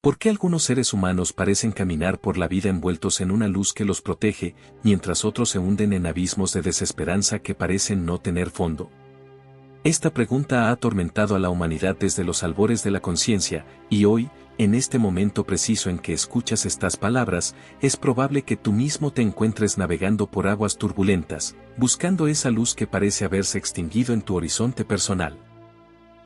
¿Por qué algunos seres humanos parecen caminar por la vida envueltos en una luz que los protege, mientras otros se hunden en abismos de desesperanza que parecen no tener fondo? Esta pregunta ha atormentado a la humanidad desde los albores de la conciencia, y hoy, en este momento preciso en que escuchas estas palabras, es probable que tú mismo te encuentres navegando por aguas turbulentas, buscando esa luz que parece haberse extinguido en tu horizonte personal.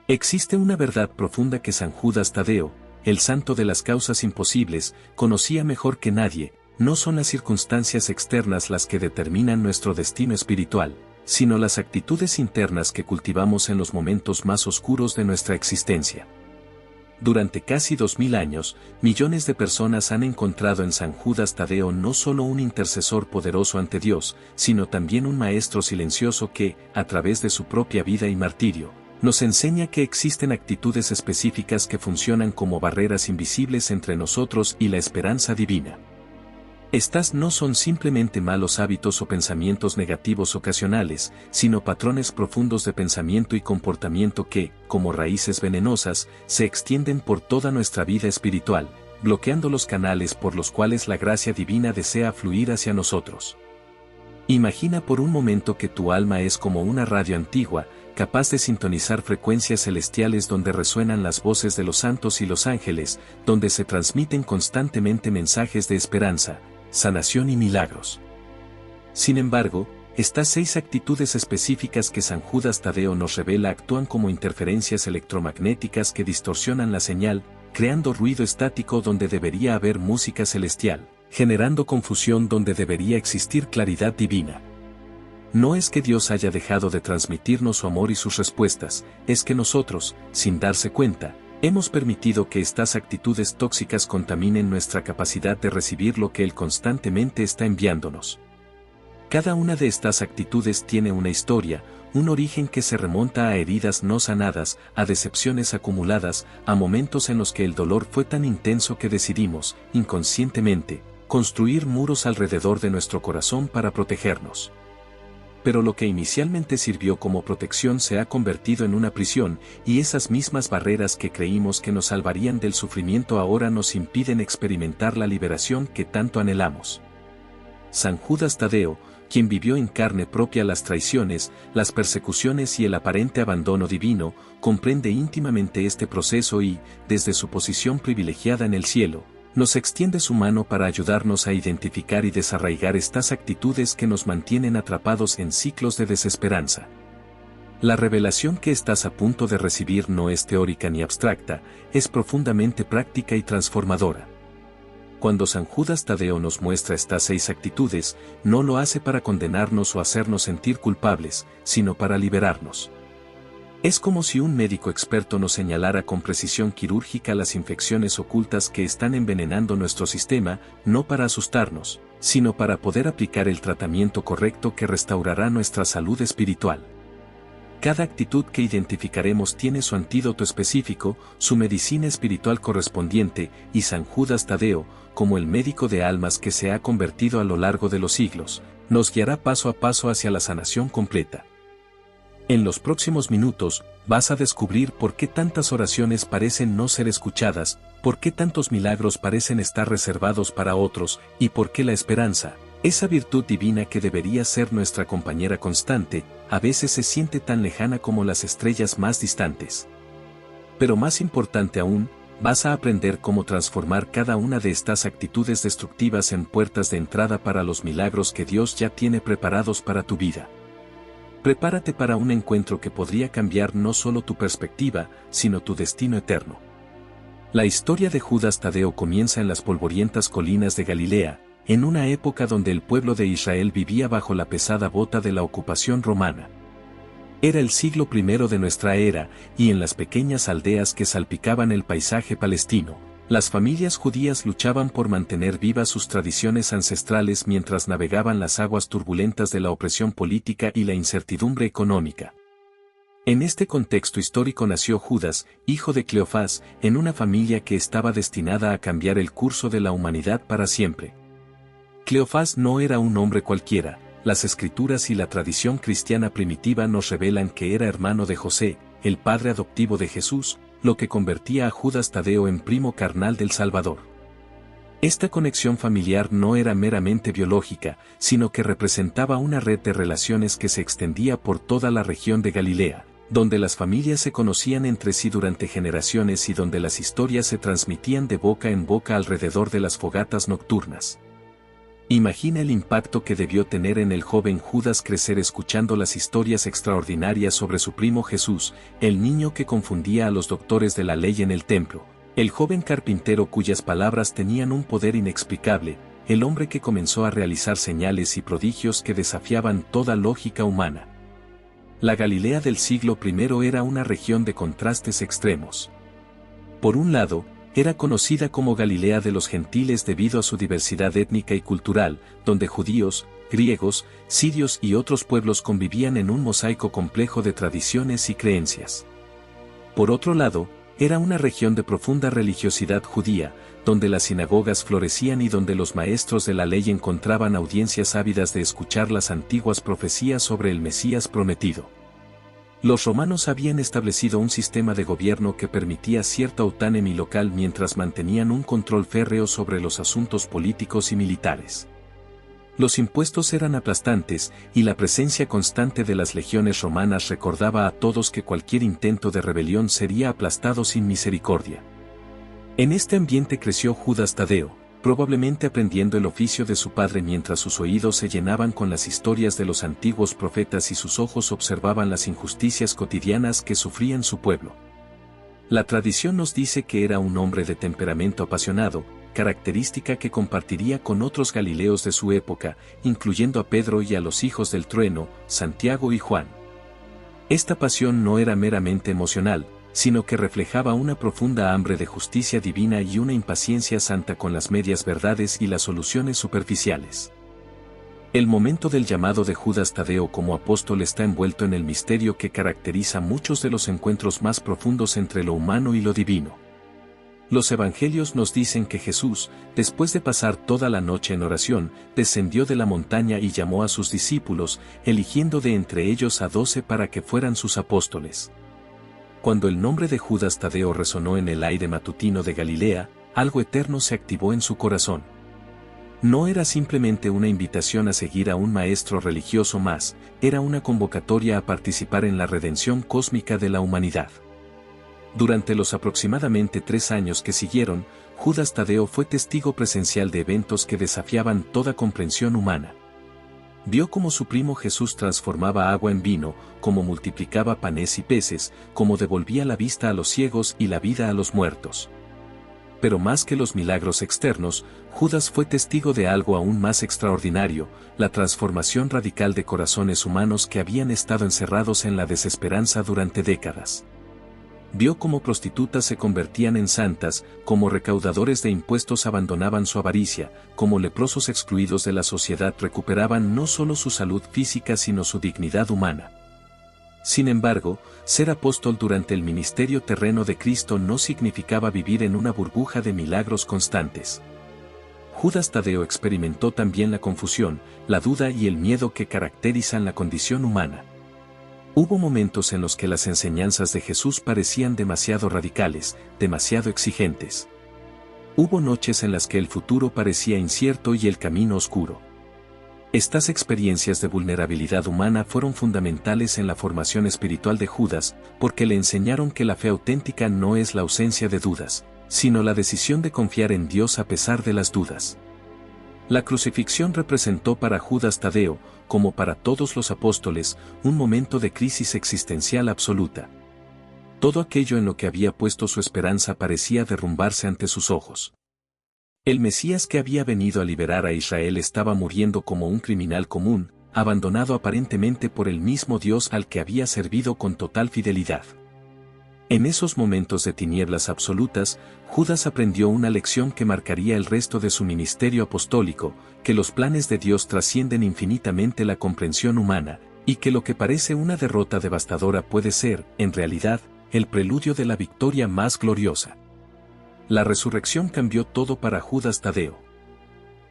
Existe una verdad profunda que San Judas Tadeo, el santo de las causas imposibles, conocía mejor que nadie: no son las circunstancias externas las que determinan nuestro destino espiritual, sino las actitudes internas que cultivamos en los momentos más oscuros de nuestra existencia. Durante casi 2000 años, millones de personas han encontrado en San Judas Tadeo no solo un intercesor poderoso ante Dios, sino también un maestro silencioso que, a través de su propia vida y martirio, nos enseña que existen actitudes específicas que funcionan como barreras invisibles entre nosotros y la esperanza divina. Estas no son simplemente malos hábitos o pensamientos negativos ocasionales, sino patrones profundos de pensamiento y comportamiento que, como raíces venenosas, se extienden por toda nuestra vida espiritual, bloqueando los canales por los cuales la gracia divina desea fluir hacia nosotros. Imagina por un momento que tu alma es como una radio antigua, capaz de sintonizar frecuencias celestiales donde resuenan las voces de los santos y los ángeles, donde se transmiten constantemente mensajes de esperanza, sanación y milagros. Sin embargo, estas 6 actitudes específicas que San Judas Tadeo nos revela actúan como interferencias electromagnéticas que distorsionan la señal, creando ruido estático donde debería haber música celestial, generando confusión donde debería existir claridad divina. No es que Dios haya dejado de transmitirnos su amor y sus respuestas, es que nosotros, sin darse cuenta, hemos permitido que estas actitudes tóxicas contaminen nuestra capacidad de recibir lo que Él constantemente está enviándonos. Cada una de estas actitudes tiene una historia, un origen que se remonta a heridas no sanadas, a decepciones acumuladas, a momentos en los que el dolor fue tan intenso que decidimos, inconscientemente, construir muros alrededor de nuestro corazón para protegernos. Pero lo que inicialmente sirvió como protección se ha convertido en una prisión, y esas mismas barreras que creímos que nos salvarían del sufrimiento ahora nos impiden experimentar la liberación que tanto anhelamos. San Judas Tadeo, quien vivió en carne propia las traiciones, las persecuciones y el aparente abandono divino, comprende íntimamente este proceso y, desde su posición privilegiada en el cielo, nos extiende su mano para ayudarnos a identificar y desarraigar estas actitudes que nos mantienen atrapados en ciclos de desesperanza. La revelación que estás a punto de recibir no es teórica ni abstracta, es profundamente práctica y transformadora. Cuando San Judas Tadeo nos muestra estas 6 actitudes, no lo hace para condenarnos o hacernos sentir culpables, sino para liberarnos. Es como si un médico experto nos señalara con precisión quirúrgica las infecciones ocultas que están envenenando nuestro sistema, no para asustarnos, sino para poder aplicar el tratamiento correcto que restaurará nuestra salud espiritual. Cada actitud que identificaremos tiene su antídoto específico, su medicina espiritual correspondiente, y San Judas Tadeo, como el médico de almas que se ha convertido a lo largo de los siglos, nos guiará paso a paso hacia la sanación completa. En los próximos minutos, vas a descubrir por qué tantas oraciones parecen no ser escuchadas, por qué tantos milagros parecen estar reservados para otros, y por qué la esperanza, esa virtud divina que debería ser nuestra compañera constante, a veces se siente tan lejana como las estrellas más distantes. Pero más importante aún, vas a aprender cómo transformar cada una de estas actitudes destructivas en puertas de entrada para los milagros que Dios ya tiene preparados para tu vida. Prepárate para un encuentro que podría cambiar no solo tu perspectiva, sino tu destino eterno. La historia de Judas Tadeo comienza en las polvorientas colinas de Galilea, en una época donde el pueblo de Israel vivía bajo la pesada bota de la ocupación romana. Era el siglo I de nuestra era, y en las pequeñas aldeas que salpicaban el paisaje palestino, las familias judías luchaban por mantener vivas sus tradiciones ancestrales mientras navegaban las aguas turbulentas de la opresión política y la incertidumbre económica. En este contexto histórico nació Judas, hijo de Cleofás, en una familia que estaba destinada a cambiar el curso de la humanidad para siempre. Cleofás no era un hombre cualquiera, las escrituras y la tradición cristiana primitiva nos revelan que era hermano de José, el padre adoptivo de Jesús, lo que convertía a Judas Tadeo en primo carnal del Salvador. Esta conexión familiar no era meramente biológica, sino que representaba una red de relaciones que se extendía por toda la región de Galilea, donde las familias se conocían entre sí durante generaciones y donde las historias se transmitían de boca en boca alrededor de las fogatas nocturnas. Imagina el impacto que debió tener en el joven Judas crecer escuchando las historias extraordinarias sobre su primo Jesús, el niño que confundía a los doctores de la ley en el templo, el joven carpintero cuyas palabras tenían un poder inexplicable, el hombre que comenzó a realizar señales y prodigios que desafiaban toda lógica humana. La Galilea del siglo I era una región de contrastes extremos. Por un lado, era conocida como Galilea de los gentiles debido a su diversidad étnica y cultural, donde judíos, griegos, sirios y otros pueblos convivían en un mosaico complejo de tradiciones y creencias. Por otro lado, era una región de profunda religiosidad judía, donde las sinagogas florecían y donde los maestros de la ley encontraban audiencias ávidas de escuchar las antiguas profecías sobre el Mesías prometido. Los romanos habían establecido un sistema de gobierno que permitía cierta autonomía local mientras mantenían un control férreo sobre los asuntos políticos y militares. Los impuestos eran aplastantes, y la presencia constante de las legiones romanas recordaba a todos que cualquier intento de rebelión sería aplastado sin misericordia. En este ambiente creció Judas Tadeo, probablemente aprendiendo el oficio de su padre mientras sus oídos se llenaban con las historias de los antiguos profetas y sus ojos observaban las injusticias cotidianas que sufrían su pueblo. La tradición nos dice que era un hombre de temperamento apasionado, característica que compartiría con otros galileos de su época, incluyendo a Pedro y a los hijos del trueno, Santiago y Juan. Esta pasión no era meramente emocional, sino que reflejaba una profunda hambre de justicia divina y una impaciencia santa con las medias verdades y las soluciones superficiales. El momento del llamado de Judas Tadeo como apóstol está envuelto en el misterio que caracteriza muchos de los encuentros más profundos entre lo humano y lo divino. Los evangelios nos dicen que Jesús, después de pasar toda la noche en oración, descendió de la montaña y llamó a sus discípulos, eligiendo de entre ellos a 12 para que fueran sus apóstoles. Cuando el nombre de Judas Tadeo resonó en el aire matutino de Galilea, algo eterno se activó en su corazón. No era simplemente una invitación a seguir a un maestro religioso más, era una convocatoria a participar en la redención cósmica de la humanidad. Durante los aproximadamente 3 años que siguieron, Judas Tadeo fue testigo presencial de eventos que desafiaban toda comprensión humana. Vio cómo su primo Jesús transformaba agua en vino, cómo multiplicaba panes y peces, cómo devolvía la vista a los ciegos y la vida a los muertos. Pero más que los milagros externos, Judas fue testigo de algo aún más extraordinario, la transformación radical de corazones humanos que habían estado encerrados en la desesperanza durante décadas. Vio cómo prostitutas se convertían en santas, cómo recaudadores de impuestos abandonaban su avaricia, cómo leprosos excluidos de la sociedad recuperaban no solo su salud física sino su dignidad humana. Sin embargo, ser apóstol durante el ministerio terreno de Cristo no significaba vivir en una burbuja de milagros constantes. Judas Tadeo experimentó también la confusión, la duda y el miedo que caracterizan la condición humana. Hubo momentos en los que las enseñanzas de Jesús parecían demasiado radicales, demasiado exigentes. Hubo noches en las que el futuro parecía incierto y el camino oscuro. Estas experiencias de vulnerabilidad humana fueron fundamentales en la formación espiritual de Judas, porque le enseñaron que la fe auténtica no es la ausencia de dudas, sino la decisión de confiar en Dios a pesar de las dudas. La crucifixión representó para Judas Tadeo, como para todos los apóstoles, un momento de crisis existencial absoluta. Todo aquello en lo que había puesto su esperanza parecía derrumbarse ante sus ojos. El Mesías que había venido a liberar a Israel estaba muriendo como un criminal común, abandonado aparentemente por el mismo Dios al que había servido con total fidelidad. En esos momentos de tinieblas absolutas, Judas aprendió una lección que marcaría el resto de su ministerio apostólico, que los planes de Dios trascienden infinitamente la comprensión humana, y que lo que parece una derrota devastadora puede ser, en realidad, el preludio de la victoria más gloriosa. La resurrección cambió todo para Judas Tadeo.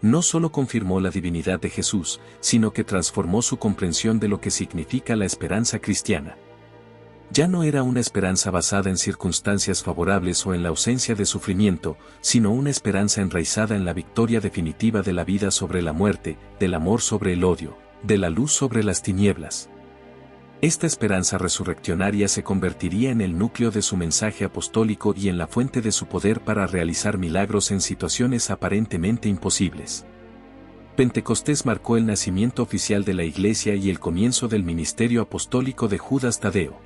No solo confirmó la divinidad de Jesús, sino que transformó su comprensión de lo que significa la esperanza cristiana. Ya no era una esperanza basada en circunstancias favorables o en la ausencia de sufrimiento, sino una esperanza enraizada en la victoria definitiva de la vida sobre la muerte, del amor sobre el odio, de la luz sobre las tinieblas. Esta esperanza resurreccionaria se convertiría en el núcleo de su mensaje apostólico y en la fuente de su poder para realizar milagros en situaciones aparentemente imposibles. Pentecostés marcó el nacimiento oficial de la Iglesia y el comienzo del ministerio apostólico de Judas Tadeo.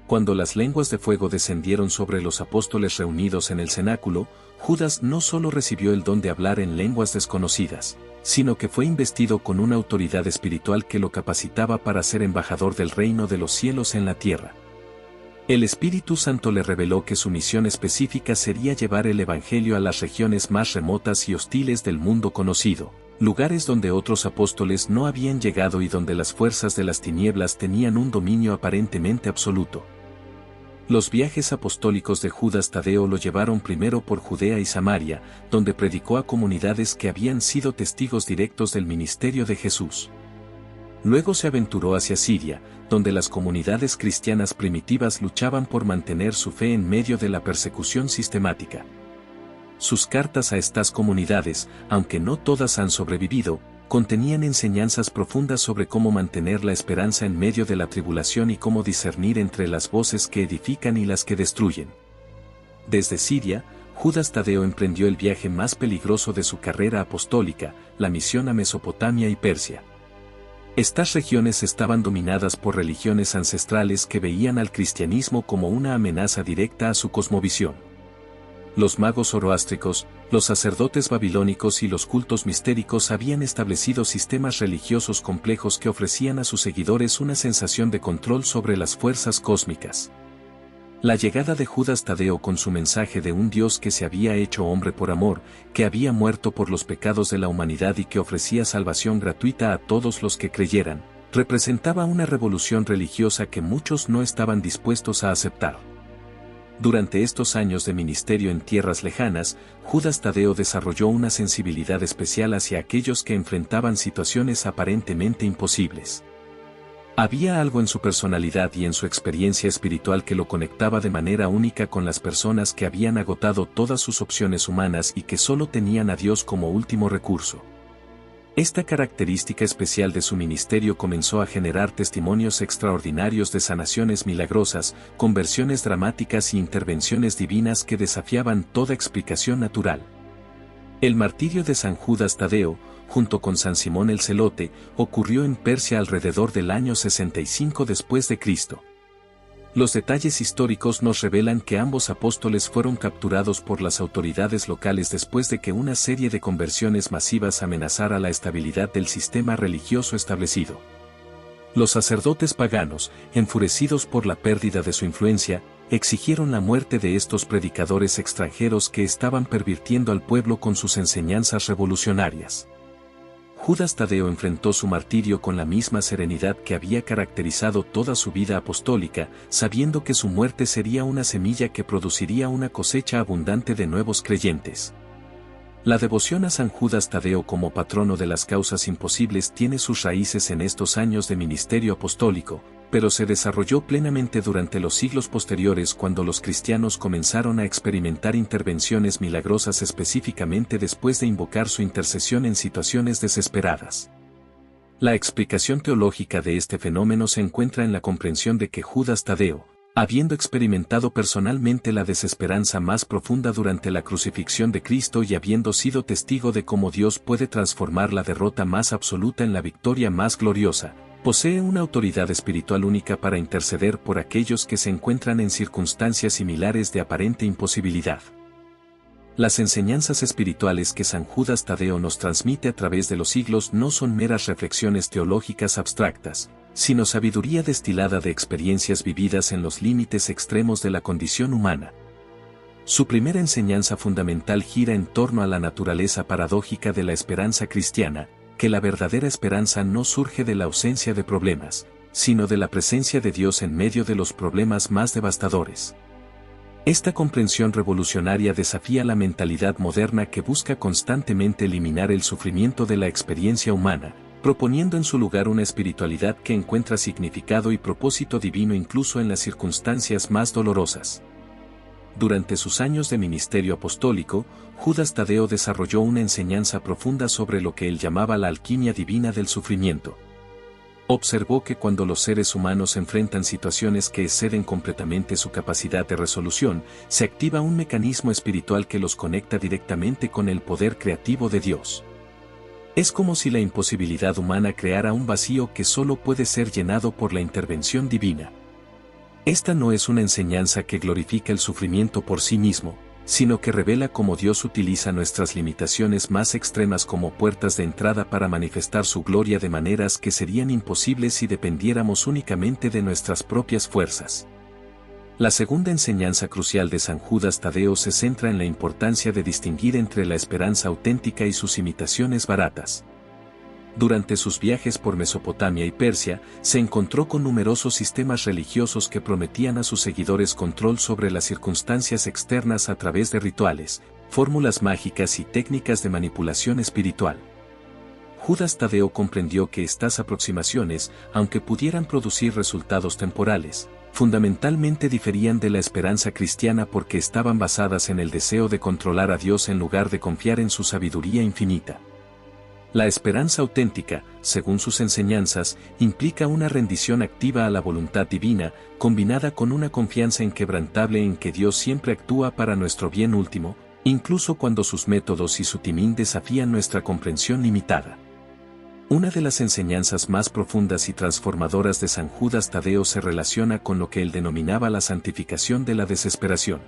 Cuando las lenguas de fuego descendieron sobre los apóstoles reunidos en el cenáculo, Judas no solo recibió el don de hablar en lenguas desconocidas, sino que fue investido con una autoridad espiritual que lo capacitaba para ser embajador del reino de los cielos en la tierra. El Espíritu Santo le reveló que su misión específica sería llevar el Evangelio a las regiones más remotas y hostiles del mundo conocido, lugares donde otros apóstoles no habían llegado y donde las fuerzas de las tinieblas tenían un dominio aparentemente absoluto. Los viajes apostólicos de Judas Tadeo lo llevaron primero por Judea y Samaria, donde predicó a comunidades que habían sido testigos directos del ministerio de Jesús. Luego se aventuró hacia Siria, donde las comunidades cristianas primitivas luchaban por mantener su fe en medio de la persecución sistemática. Sus cartas a estas comunidades, aunque no todas han sobrevivido, contenían enseñanzas profundas sobre cómo mantener la esperanza en medio de la tribulación y cómo discernir entre las voces que edifican y las que destruyen. Desde Siria, Judas Tadeo emprendió el viaje más peligroso de su carrera apostólica, la misión a Mesopotamia y Persia. Estas regiones estaban dominadas por religiones ancestrales que veían al cristianismo como una amenaza directa a su cosmovisión. Los magos zoroástricos, los sacerdotes babilónicos y los cultos mistéricos habían establecido sistemas religiosos complejos que ofrecían a sus seguidores una sensación de control sobre las fuerzas cósmicas. La llegada de Judas Tadeo con su mensaje de un Dios que se había hecho hombre por amor, que había muerto por los pecados de la humanidad y que ofrecía salvación gratuita a todos los que creyeran, representaba una revolución religiosa que muchos no estaban dispuestos a aceptar. Durante estos años de ministerio en tierras lejanas, Judas Tadeo desarrolló una sensibilidad especial hacia aquellos que enfrentaban situaciones aparentemente imposibles. Había algo en su personalidad y en su experiencia espiritual que lo conectaba de manera única con las personas que habían agotado todas sus opciones humanas y que solo tenían a Dios como último recurso. Esta característica especial de su ministerio comenzó a generar testimonios extraordinarios de sanaciones milagrosas, conversiones dramáticas y intervenciones divinas que desafiaban toda explicación natural. El martirio de San Judas Tadeo, junto con San Simón el Celote, ocurrió en Persia alrededor del año 65 después de Cristo. Los detalles históricos nos revelan que ambos apóstoles fueron capturados por las autoridades locales después de que una serie de conversiones masivas amenazara la estabilidad del sistema religioso establecido. Los sacerdotes paganos, enfurecidos por la pérdida de su influencia, exigieron la muerte de estos predicadores extranjeros que estaban pervirtiendo al pueblo con sus enseñanzas revolucionarias. Judas Tadeo enfrentó su martirio con la misma serenidad que había caracterizado toda su vida apostólica, sabiendo que su muerte sería una semilla que produciría una cosecha abundante de nuevos creyentes. La devoción a San Judas Tadeo como patrono de las causas imposibles tiene sus raíces en estos años de ministerio apostólico, pero se desarrolló plenamente durante los siglos posteriores cuando los cristianos comenzaron a experimentar intervenciones milagrosas específicamente después de invocar su intercesión en situaciones desesperadas. La explicación teológica de este fenómeno se encuentra en la comprensión de que Judas Tadeo, habiendo experimentado personalmente la desesperanza más profunda durante la crucifixión de Cristo y habiendo sido testigo de cómo Dios puede transformar la derrota más absoluta en la victoria más gloriosa, posee una autoridad espiritual única para interceder por aquellos que se encuentran en circunstancias similares de aparente imposibilidad. Las enseñanzas espirituales que San Judas Tadeo nos transmite a través de los siglos no son meras reflexiones teológicas abstractas, sino sabiduría destilada de experiencias vividas en los límites extremos de la condición humana. Su primera enseñanza fundamental gira en torno a la naturaleza paradójica de la esperanza cristiana, que la verdadera esperanza no surge de la ausencia de problemas, sino de la presencia de Dios en medio de los problemas más devastadores. Esta comprensión revolucionaria desafía la mentalidad moderna que busca constantemente eliminar el sufrimiento de la experiencia humana, proponiendo en su lugar una espiritualidad que encuentra significado y propósito divino incluso en las circunstancias más dolorosas. Durante sus años de ministerio apostólico, Judas Tadeo desarrolló una enseñanza profunda sobre lo que él llamaba la alquimia divina del sufrimiento. Observó que cuando los seres humanos enfrentan situaciones que exceden completamente su capacidad de resolución, se activa un mecanismo espiritual que los conecta directamente con el poder creativo de Dios. Es como si la imposibilidad humana creara un vacío que solo puede ser llenado por la intervención divina. Esta no es una enseñanza que glorifica el sufrimiento por sí mismo, sino que revela cómo Dios utiliza nuestras limitaciones más extremas como puertas de entrada para manifestar su gloria de maneras que serían imposibles si dependiéramos únicamente de nuestras propias fuerzas. La segunda enseñanza crucial de San Judas Tadeo se centra en la importancia de distinguir entre la esperanza auténtica y sus imitaciones baratas. Durante sus viajes por Mesopotamia y Persia, se encontró con numerosos sistemas religiosos que prometían a sus seguidores control sobre las circunstancias externas a través de rituales, fórmulas mágicas y técnicas de manipulación espiritual. Judas Tadeo comprendió que estas aproximaciones, aunque pudieran producir resultados temporales, fundamentalmente diferían de la esperanza cristiana porque estaban basadas en el deseo de controlar a Dios en lugar de confiar en su sabiduría infinita. La esperanza auténtica, según sus enseñanzas, implica una rendición activa a la voluntad divina, combinada con una confianza inquebrantable en que Dios siempre actúa para nuestro bien último, incluso cuando sus métodos y su timing desafían nuestra comprensión limitada. Una de las enseñanzas más profundas y transformadoras de San Judas Tadeo se relaciona con lo que él denominaba la santificación de la desesperación.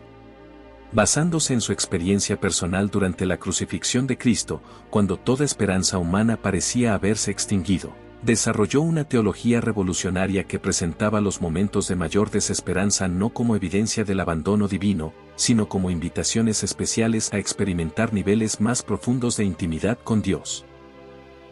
Basándose en su experiencia personal durante la crucifixión de Cristo, cuando toda esperanza humana parecía haberse extinguido, desarrolló una teología revolucionaria que presentaba los momentos de mayor desesperanza no como evidencia del abandono divino, sino como invitaciones especiales a experimentar niveles más profundos de intimidad con Dios.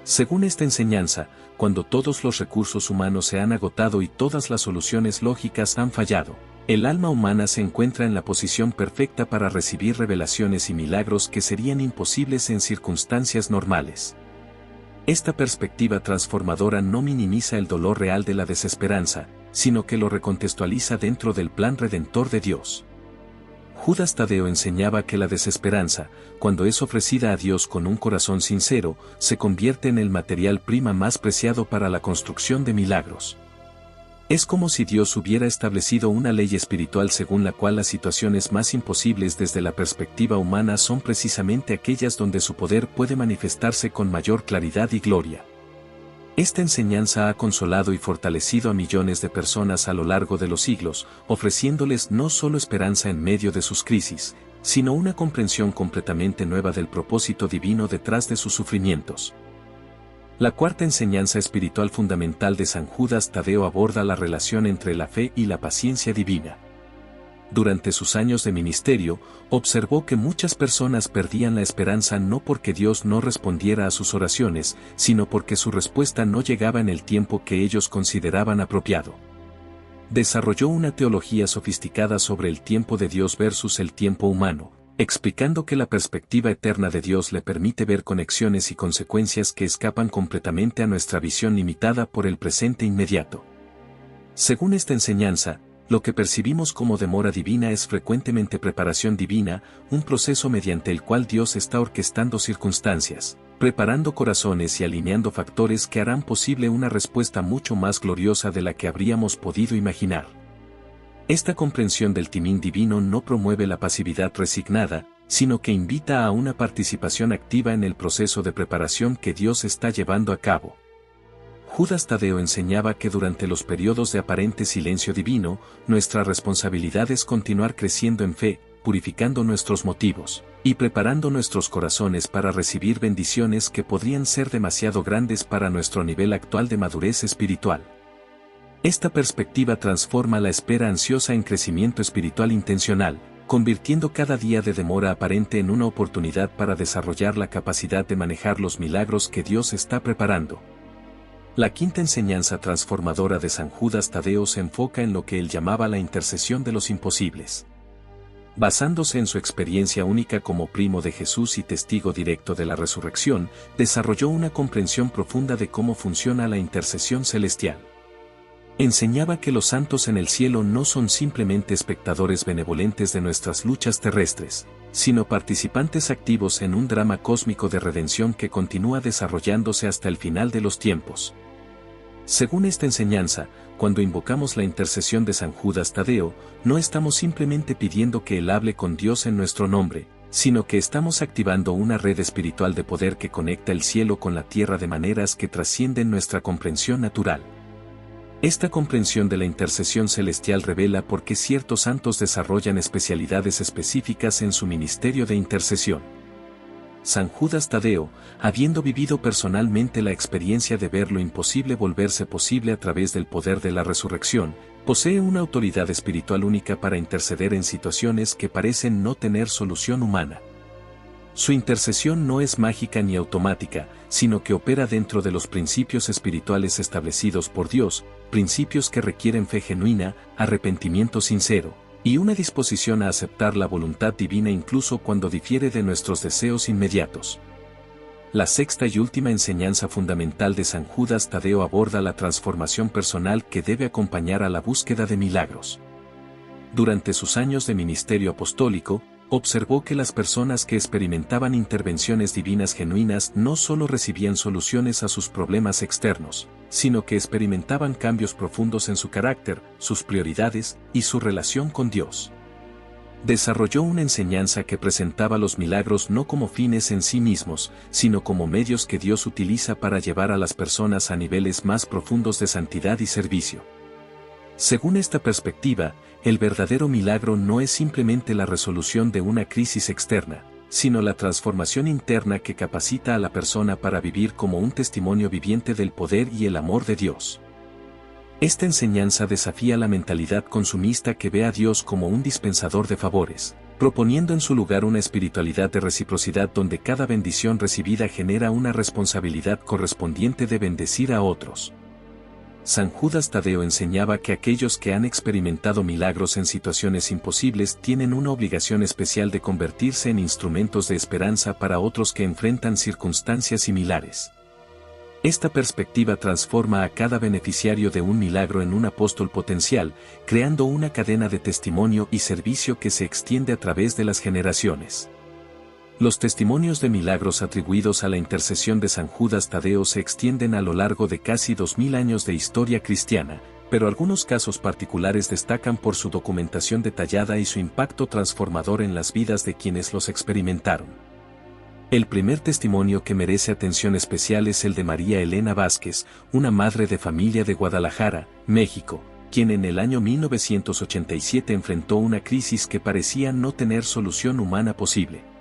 Según esta enseñanza, cuando todos los recursos humanos se han agotado y todas las soluciones lógicas han fallado, el alma humana se encuentra en la posición perfecta para recibir revelaciones y milagros que serían imposibles en circunstancias normales. Esta perspectiva transformadora no minimiza el dolor real de la desesperanza, sino que lo recontextualiza dentro del plan redentor de Dios. Judas Tadeo enseñaba que la desesperanza, cuando es ofrecida a Dios con un corazón sincero, se convierte en el material prima más preciado para la construcción de milagros. Es como si Dios hubiera establecido una ley espiritual según la cual las situaciones más imposibles desde la perspectiva humana son precisamente aquellas donde su poder puede manifestarse con mayor claridad y gloria. Esta enseñanza ha consolado y fortalecido a millones de personas a lo largo de los siglos, ofreciéndoles no solo esperanza en medio de sus crisis, sino una comprensión completamente nueva del propósito divino detrás de sus sufrimientos. La cuarta enseñanza espiritual fundamental de San Judas Tadeo aborda la relación entre la fe y la paciencia divina. Durante sus años de ministerio, observó que muchas personas perdían la esperanza no porque Dios no respondiera a sus oraciones, sino porque su respuesta no llegaba en el tiempo que ellos consideraban apropiado. Desarrolló una teología sofisticada sobre el tiempo de Dios versus el tiempo humano, explicando que la perspectiva eterna de Dios le permite ver conexiones y consecuencias que escapan completamente a nuestra visión limitada por el presente inmediato. Según esta enseñanza, lo que percibimos como demora divina es frecuentemente preparación divina, un proceso mediante el cual Dios está orquestando circunstancias, preparando corazones y alineando factores que harán posible una respuesta mucho más gloriosa de la que habríamos podido imaginar. Esta comprensión del timing divino no promueve la pasividad resignada, sino que invita a una participación activa en el proceso de preparación que Dios está llevando a cabo. Judas Tadeo enseñaba que durante los periodos de aparente silencio divino, nuestra responsabilidad es continuar creciendo en fe, purificando nuestros motivos, y preparando nuestros corazones para recibir bendiciones que podrían ser demasiado grandes para nuestro nivel actual de madurez espiritual. Esta perspectiva transforma la espera ansiosa en crecimiento espiritual intencional, convirtiendo cada día de demora aparente en una oportunidad para desarrollar la capacidad de manejar los milagros que Dios está preparando. La quinta enseñanza transformadora de San Judas Tadeo se enfoca en lo que él llamaba la intercesión de los imposibles. Basándose en su experiencia única como primo de Jesús y testigo directo de la resurrección, desarrolló una comprensión profunda de cómo funciona la intercesión celestial. Enseñaba que los santos en el cielo no son simplemente espectadores benevolentes de nuestras luchas terrestres, sino participantes activos en un drama cósmico de redención que continúa desarrollándose hasta el final de los tiempos. Según esta enseñanza, cuando invocamos la intercesión de San Judas Tadeo, no estamos simplemente pidiendo que Él hable con Dios en nuestro nombre, sino que estamos activando una red espiritual de poder que conecta el cielo con la tierra de maneras que trascienden nuestra comprensión natural. Esta comprensión de la intercesión celestial revela por qué ciertos santos desarrollan especialidades específicas en su ministerio de intercesión. San Judas Tadeo, habiendo vivido personalmente la experiencia de ver lo imposible volverse posible a través del poder de la resurrección, posee una autoridad espiritual única para interceder en situaciones que parecen no tener solución humana. Su intercesión no es mágica ni automática, sino que opera dentro de los principios espirituales establecidos por Dios, principios que requieren fe genuina, arrepentimiento sincero, y una disposición a aceptar la voluntad divina incluso cuando difiere de nuestros deseos inmediatos. La sexta y última enseñanza fundamental de San Judas Tadeo aborda la transformación personal que debe acompañar a la búsqueda de milagros. Durante sus años de ministerio apostólico, observó que las personas que experimentaban intervenciones divinas genuinas no solo recibían soluciones a sus problemas externos, sino que experimentaban cambios profundos en su carácter, sus prioridades y su relación con Dios. Desarrolló una enseñanza que presentaba los milagros no como fines en sí mismos, sino como medios que Dios utiliza para llevar a las personas a niveles más profundos de santidad y servicio. Según esta perspectiva, el verdadero milagro no es simplemente la resolución de una crisis externa, sino la transformación interna que capacita a la persona para vivir como un testimonio viviente del poder y el amor de Dios. Esta enseñanza desafía la mentalidad consumista que ve a Dios como un dispensador de favores, proponiendo en su lugar una espiritualidad de reciprocidad donde cada bendición recibida genera una responsabilidad correspondiente de bendecir a otros. San Judas Tadeo enseñaba que aquellos que han experimentado milagros en situaciones imposibles tienen una obligación especial de convertirse en instrumentos de esperanza para otros que enfrentan circunstancias similares. Esta perspectiva transforma a cada beneficiario de un milagro en un apóstol potencial, creando una cadena de testimonio y servicio que se extiende a través de las generaciones. Los testimonios de milagros atribuidos a la intercesión de San Judas Tadeo se extienden a lo largo de casi 2000 años de historia cristiana, pero algunos casos particulares destacan por su documentación detallada y su impacto transformador en las vidas de quienes los experimentaron. El primer testimonio que merece atención especial es el de María Elena Vázquez, una madre de familia de Guadalajara, México, quien en el año 1987 enfrentó una crisis que parecía no tener solución humana posible.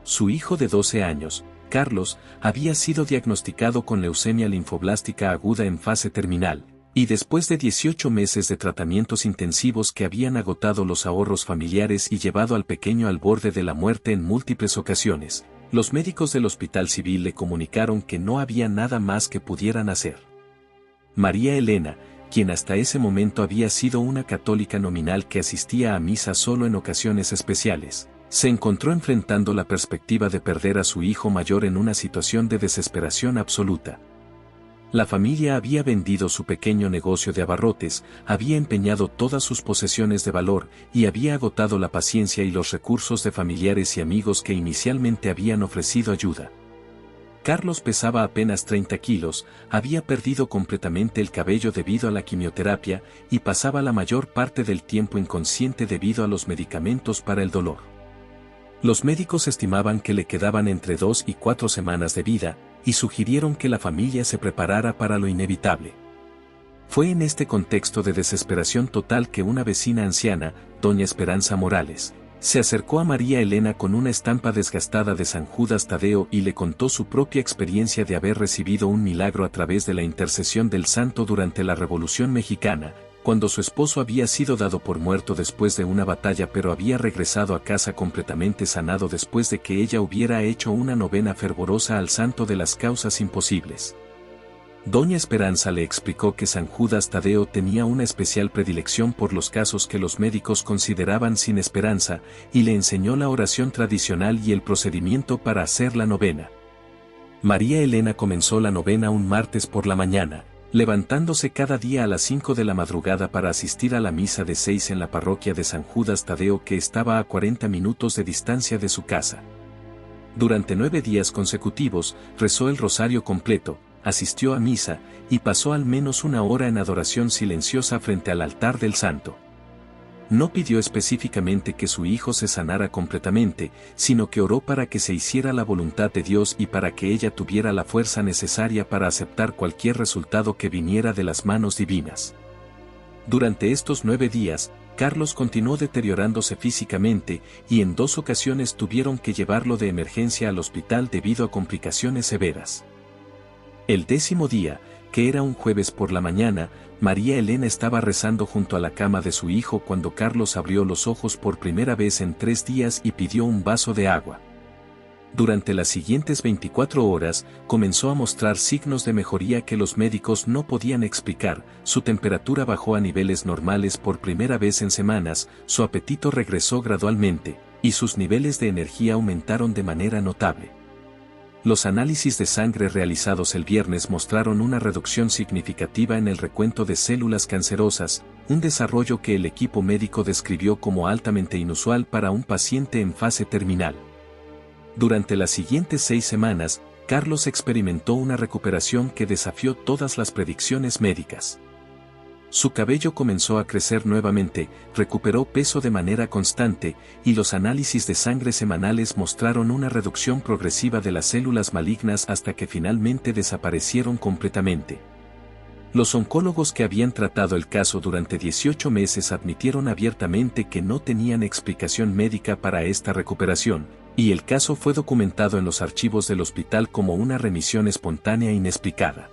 Su hijo de 12 años, Carlos, había sido diagnosticado con leucemia linfoblástica aguda en fase terminal, y después de 18 meses de tratamientos intensivos que habían agotado los ahorros familiares y llevado al pequeño al borde de la muerte en múltiples ocasiones, los médicos del Hospital Civil le comunicaron que no había nada más que pudieran hacer. María Elena, quien hasta ese momento había sido una católica nominal que asistía a misa solo en ocasiones especiales, se encontró enfrentando la perspectiva de perder a su hijo mayor en una situación de desesperación absoluta. La familia había vendido su pequeño negocio de abarrotes, había empeñado todas sus posesiones de valor y había agotado la paciencia y los recursos de familiares y amigos que inicialmente habían ofrecido ayuda. Carlos pesaba apenas 30 kilos, había perdido completamente el cabello debido a la quimioterapia y pasaba la mayor parte del tiempo inconsciente debido a los medicamentos para el dolor. Los médicos estimaban que le quedaban entre 2 y 4 semanas de vida, y sugirieron que la familia se preparara para lo inevitable. Fue en este contexto de desesperación total que una vecina anciana, doña Esperanza Morales, se acercó a María Elena con una estampa desgastada de San Judas Tadeo y le contó su propia experiencia de haber recibido un milagro a través de la intercesión del santo durante la Revolución Mexicana, cuando su esposo había sido dado por muerto después de una batalla pero había regresado a casa completamente sanado después de que ella hubiera hecho una novena fervorosa al santo de las causas imposibles. Doña Esperanza le explicó que San Judas Tadeo tenía una especial predilección por los casos que los médicos consideraban sin esperanza, y le enseñó la oración tradicional y el procedimiento para hacer la novena. María Elena comenzó la novena un martes por la mañana, levantándose cada día a las 5 de la madrugada para asistir a la misa de 6 en la parroquia de San Judas Tadeo, que estaba a 40 minutos de distancia de su casa. Durante 9 días consecutivos, rezó el rosario completo, asistió a misa, y pasó al menos una hora en adoración silenciosa frente al altar del santo. No pidió específicamente que su hijo se sanara completamente, sino que oró para que se hiciera la voluntad de Dios y para que ella tuviera la fuerza necesaria para aceptar cualquier resultado que viniera de las manos divinas. Durante estos 9 días, Carlos continuó deteriorándose físicamente, y en 2 ocasiones tuvieron que llevarlo de emergencia al hospital debido a complicaciones severas. El 10º día, que era un jueves por la mañana, María Elena estaba rezando junto a la cama de su hijo cuando Carlos abrió los ojos por primera vez en 3 días y pidió un vaso de agua. Durante las siguientes 24 horas, comenzó a mostrar signos de mejoría que los médicos no podían explicar. Su temperatura bajó a niveles normales por primera vez en semanas, su apetito regresó gradualmente, y sus niveles de energía aumentaron de manera notable. Los análisis de sangre realizados el viernes mostraron una reducción significativa en el recuento de células cancerosas, un desarrollo que el equipo médico describió como altamente inusual para un paciente en fase terminal. Durante las siguientes 6 semanas, Carlos experimentó una recuperación que desafió todas las predicciones médicas. Su cabello comenzó a crecer nuevamente, recuperó peso de manera constante, y los análisis de sangre semanales mostraron una reducción progresiva de las células malignas hasta que finalmente desaparecieron completamente. Los oncólogos que habían tratado el caso durante 18 meses admitieron abiertamente que no tenían explicación médica para esta recuperación, y el caso fue documentado en los archivos del hospital como una remisión espontánea inexplicada.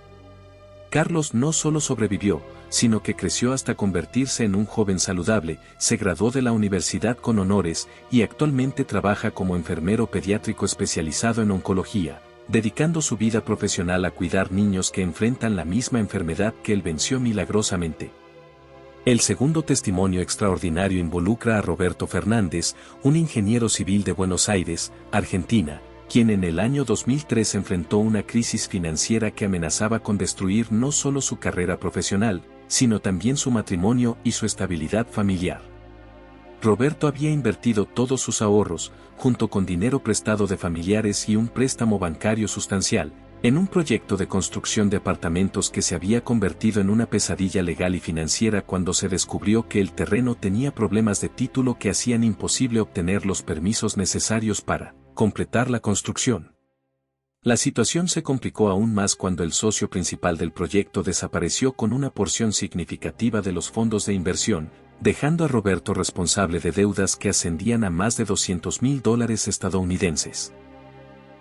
Carlos no solo sobrevivió, sino que creció hasta convertirse en un joven saludable, se graduó de la universidad con honores y actualmente trabaja como enfermero pediátrico especializado en oncología, dedicando su vida profesional a cuidar niños que enfrentan la misma enfermedad que él venció milagrosamente. El segundo testimonio extraordinario involucra a Roberto Fernández, un ingeniero civil de Buenos Aires, Argentina, quien en el año 2003 enfrentó una crisis financiera que amenazaba con destruir no solo su carrera profesional, sino también su matrimonio y su estabilidad familiar. Roberto había invertido todos sus ahorros, junto con dinero prestado de familiares y un préstamo bancario sustancial, en un proyecto de construcción de apartamentos que se había convertido en una pesadilla legal y financiera cuando se descubrió que el terreno tenía problemas de título que hacían imposible obtener los permisos necesarios para completar la construcción. La situación se complicó aún más cuando el socio principal del proyecto desapareció con una porción significativa de los fondos de inversión, dejando a Roberto responsable de deudas que ascendían a más de $200.000 estadounidenses.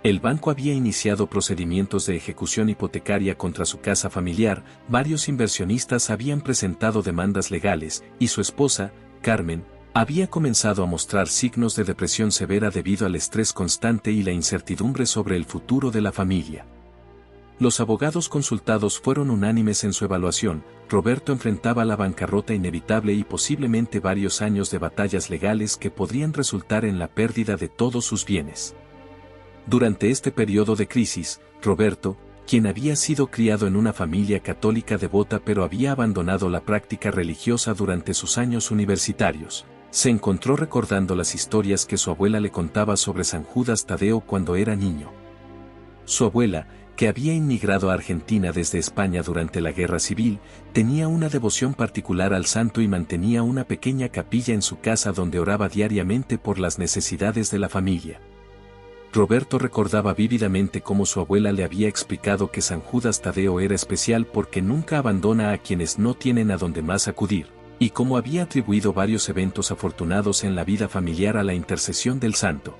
El banco había iniciado procedimientos de ejecución hipotecaria contra su casa familiar, varios inversionistas habían presentado demandas legales, y su esposa, Carmen, había comenzado a mostrar signos de depresión severa debido al estrés constante y la incertidumbre sobre el futuro de la familia. Los abogados consultados fueron unánimes en su evaluación. Roberto enfrentaba la bancarrota inevitable y posiblemente varios años de batallas legales que podrían resultar en la pérdida de todos sus bienes. Durante este periodo de crisis, Roberto, quien había sido criado en una familia católica devota pero había abandonado la práctica religiosa durante sus años universitarios, se encontró recordando las historias que su abuela le contaba sobre San Judas Tadeo cuando era niño. Su abuela, que había inmigrado a Argentina desde España durante la Guerra Civil, tenía una devoción particular al santo y mantenía una pequeña capilla en su casa donde oraba diariamente por las necesidades de la familia. Roberto recordaba vívidamente cómo su abuela le había explicado que San Judas Tadeo era especial porque nunca abandona a quienes no tienen a dónde más acudir, y cómo había atribuido varios eventos afortunados en la vida familiar a la intercesión del santo.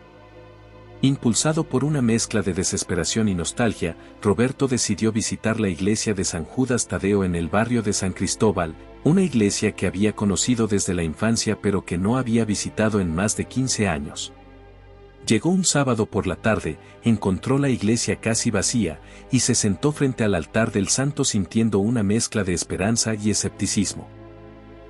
Impulsado por una mezcla de desesperación y nostalgia, Roberto decidió visitar la iglesia de San Judas Tadeo en el barrio de San Cristóbal, una iglesia que había conocido desde la infancia pero que no había visitado en más de 15 años. Llegó un sábado por la tarde, encontró la iglesia casi vacía, y se sentó frente al altar del santo sintiendo una mezcla de esperanza y escepticismo.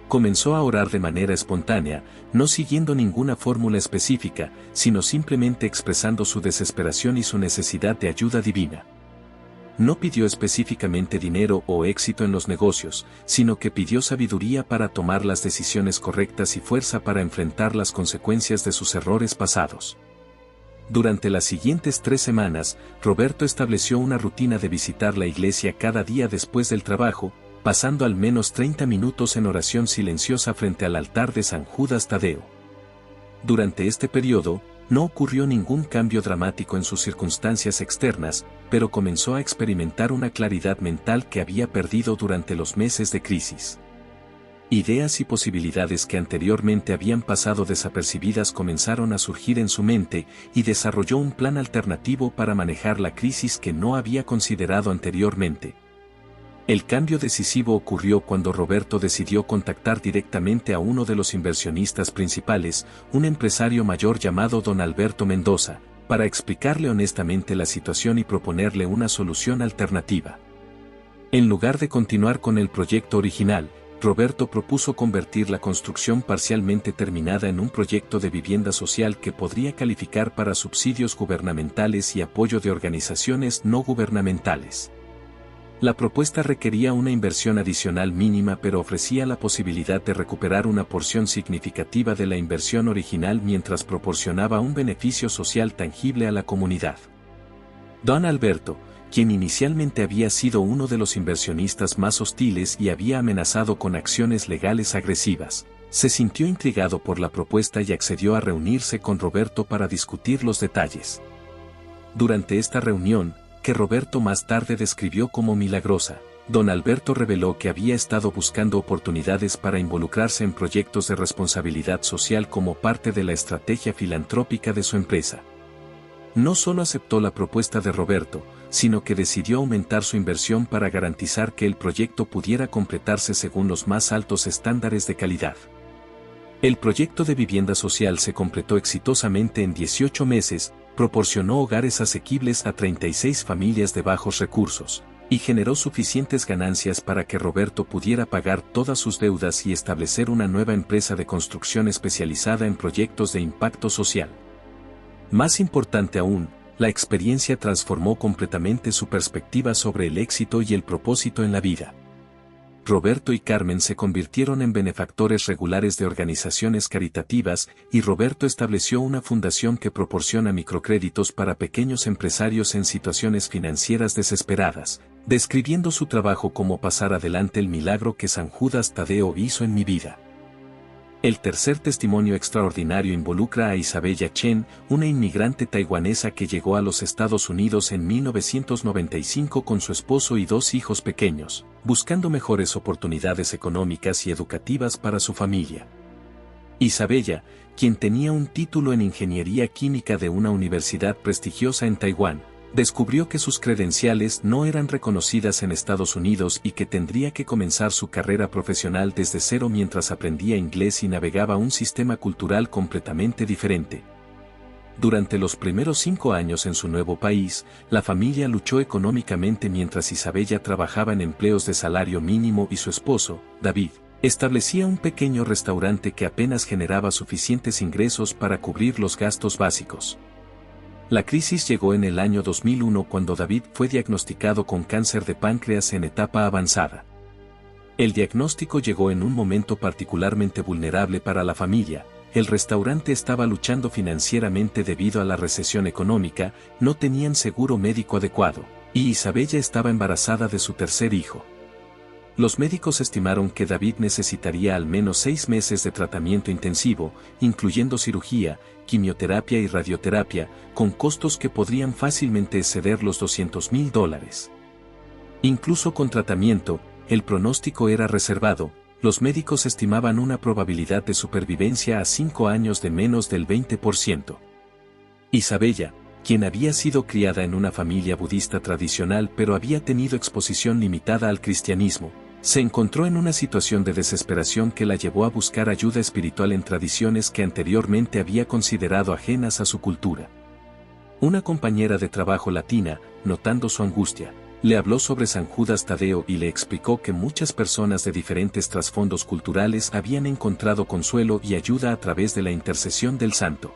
Comenzó a orar de manera espontánea, no siguiendo ninguna fórmula específica, sino simplemente expresando su desesperación y su necesidad de ayuda divina. No pidió específicamente dinero o éxito en los negocios, sino que pidió sabiduría para tomar las decisiones correctas y fuerza para enfrentar las consecuencias de sus errores pasados. Durante las siguientes 3 semanas, Roberto estableció una rutina de visitar la iglesia cada día después del trabajo, pasando al menos 30 minutos en oración silenciosa frente al altar de San Judas Tadeo. Durante este periodo, no ocurrió ningún cambio dramático en sus circunstancias externas, pero comenzó a experimentar una claridad mental que había perdido durante los meses de crisis. Ideas y posibilidades que anteriormente habían pasado desapercibidas comenzaron a surgir en su mente y desarrolló un plan alternativo para manejar la crisis que no había considerado anteriormente. El cambio decisivo ocurrió cuando Roberto decidió contactar directamente a uno de los inversionistas principales, un empresario mayor llamado Don Alberto Mendoza, para explicarle honestamente la situación y proponerle una solución alternativa. En lugar de continuar con el proyecto original, Roberto propuso convertir la construcción parcialmente terminada en un proyecto de vivienda social que podría calificar para subsidios gubernamentales y apoyo de organizaciones no gubernamentales. La propuesta requería una inversión adicional mínima pero ofrecía la posibilidad de recuperar una porción significativa de la inversión original mientras proporcionaba un beneficio social tangible a la comunidad. Don Alberto, quien inicialmente había sido uno de los inversionistas más hostiles y había amenazado con acciones legales agresivas, se sintió intrigado por la propuesta y accedió a reunirse con Roberto para discutir los detalles. Durante esta reunión, que Roberto más tarde describió como milagrosa, Don Alberto reveló que había estado buscando oportunidades para involucrarse en proyectos de responsabilidad social como parte de la estrategia filantrópica de su empresa. No solo aceptó la propuesta de Roberto, sino que decidió aumentar su inversión para garantizar que el proyecto pudiera completarse según los más altos estándares de calidad. El proyecto de vivienda social se completó exitosamente en 18 meses, proporcionó hogares asequibles a 36 familias de bajos recursos, y generó suficientes ganancias para que Roberto pudiera pagar todas sus deudas y establecer una nueva empresa de construcción especializada en proyectos de impacto social. Más importante aún, la experiencia transformó completamente su perspectiva sobre el éxito y el propósito en la vida. Roberto y Carmen se convirtieron en benefactores regulares de organizaciones caritativas y Roberto estableció una fundación que proporciona microcréditos para pequeños empresarios en situaciones financieras desesperadas, describiendo su trabajo como pasar adelante el milagro que San Judas Tadeo hizo en mi vida. El tercer testimonio extraordinario involucra a Isabella Chen, una inmigrante taiwanesa que llegó a los Estados Unidos en 1995 con su esposo y 2 hijos pequeños, buscando mejores oportunidades económicas y educativas para su familia. Isabella, quien tenía un título en ingeniería química de una universidad prestigiosa en Taiwán, descubrió que sus credenciales no eran reconocidas en Estados Unidos y que tendría que comenzar su carrera profesional desde cero mientras aprendía inglés y navegaba un sistema cultural completamente diferente. Durante los primeros 5 años en su nuevo país, la familia luchó económicamente mientras Isabella trabajaba en empleos de salario mínimo y su esposo, David, establecía un pequeño restaurante que apenas generaba suficientes ingresos para cubrir los gastos básicos. La crisis llegó en el año 2001 cuando David fue diagnosticado con cáncer de páncreas en etapa avanzada. El diagnóstico llegó en un momento particularmente vulnerable para la familia. El restaurante estaba luchando financieramente debido a la recesión económica, no tenían seguro médico adecuado, y Isabella estaba embarazada de su tercer hijo. Los médicos estimaron que David necesitaría al menos 6 meses de tratamiento intensivo, incluyendo cirugía, quimioterapia y radioterapia, con costos que podrían fácilmente exceder los $200,000. Incluso con tratamiento, el pronóstico era reservado. Los médicos estimaban una probabilidad de supervivencia a 5 años de menos del 20%. Isabella, quien había sido criada en una familia budista tradicional pero había tenido exposición limitada al cristianismo, Se encontró en una situación de desesperación que la llevó a buscar ayuda espiritual en tradiciones que anteriormente había considerado ajenas a su cultura. Una compañera de trabajo latina, notando su angustia, le habló sobre San Judas Tadeo y le explicó que muchas personas de diferentes trasfondos culturales habían encontrado consuelo y ayuda a través de la intercesión del santo.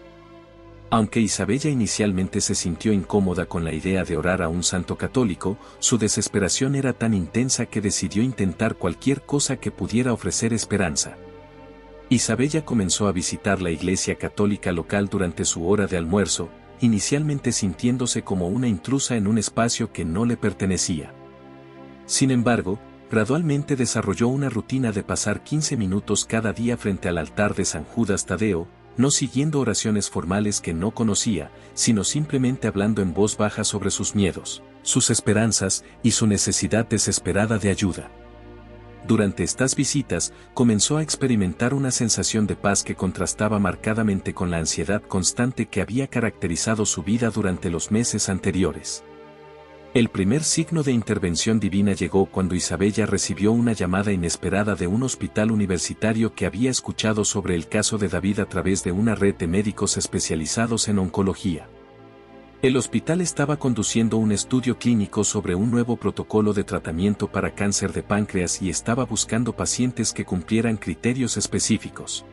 Aunque Isabella inicialmente se sintió incómoda con la idea de orar a un santo católico, su desesperación era tan intensa que decidió intentar cualquier cosa que pudiera ofrecer esperanza. Isabella comenzó a visitar la iglesia católica local durante su hora de almuerzo, inicialmente sintiéndose como una intrusa en un espacio que no le pertenecía. Sin embargo, gradualmente desarrolló una rutina de pasar 15 minutos cada día frente al altar de San Judas Tadeo, no siguiendo oraciones formales que no conocía, sino simplemente hablando en voz baja sobre sus miedos, sus esperanzas y su necesidad desesperada de ayuda. Durante estas visitas, comenzó a experimentar una sensación de paz que contrastaba marcadamente con la ansiedad constante que había caracterizado su vida durante los meses anteriores. El primer signo de intervención divina llegó cuando Isabella recibió una llamada inesperada de un hospital universitario que había escuchado sobre el caso de David a través de una red de médicos especializados en oncología. El hospital estaba conduciendo un estudio clínico sobre un nuevo protocolo de tratamiento para cáncer de páncreas y estaba buscando pacientes que cumplieran criterios específicos.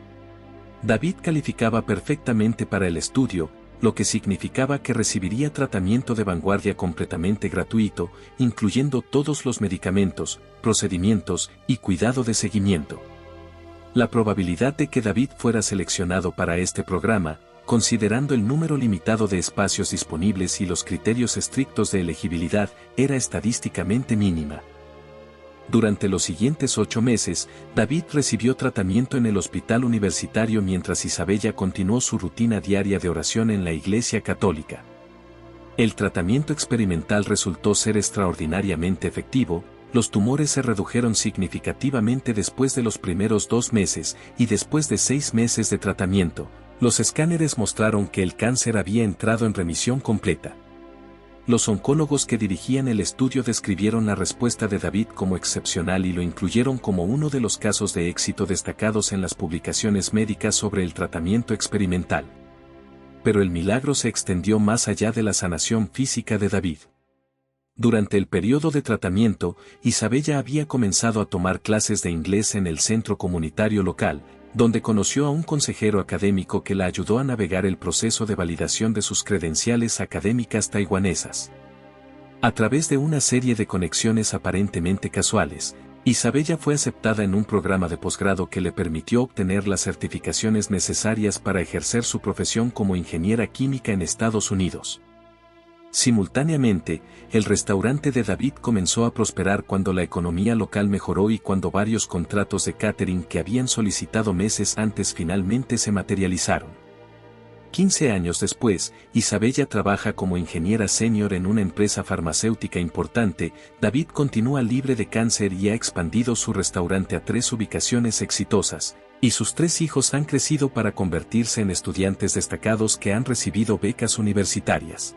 David calificaba perfectamente para el estudio, lo que significaba que recibiría tratamiento de vanguardia completamente gratuito, incluyendo todos los medicamentos, procedimientos y cuidado de seguimiento. La probabilidad de que David fuera seleccionado para este programa, considerando el número limitado de espacios disponibles y los criterios estrictos de elegibilidad, era estadísticamente mínima. Durante los siguientes 8 meses, David recibió tratamiento en el hospital universitario mientras Isabella continuó su rutina diaria de oración en la Iglesia Católica. El tratamiento experimental resultó ser extraordinariamente efectivo, los tumores se redujeron significativamente después de los primeros 2 meses y después de 6 meses de tratamiento, los escáneres mostraron que el cáncer había entrado en remisión completa. Los oncólogos que dirigían el estudio describieron la respuesta de David como excepcional y lo incluyeron como uno de los casos de éxito destacados en las publicaciones médicas sobre el tratamiento experimental. Pero el milagro se extendió más allá de la sanación física de David. Durante el periodo de tratamiento, Isabella había comenzado a tomar clases de inglés en el centro comunitario local, donde conoció a un consejero académico que la ayudó a navegar el proceso de validación de sus credenciales académicas taiwanesas. A través de una serie de conexiones aparentemente casuales, Isabella fue aceptada en un programa de posgrado que le permitió obtener las certificaciones necesarias para ejercer su profesión como ingeniera química en Estados Unidos. Simultáneamente, el restaurante de David comenzó a prosperar cuando la economía local mejoró y cuando varios contratos de catering que habían solicitado meses antes finalmente se materializaron. 15 años después, Isabella trabaja como ingeniera senior en una empresa farmacéutica importante. David continúa libre de cáncer y ha expandido su restaurante a 3 ubicaciones exitosas, y sus 3 hijos han crecido para convertirse en estudiantes destacados que han recibido becas universitarias.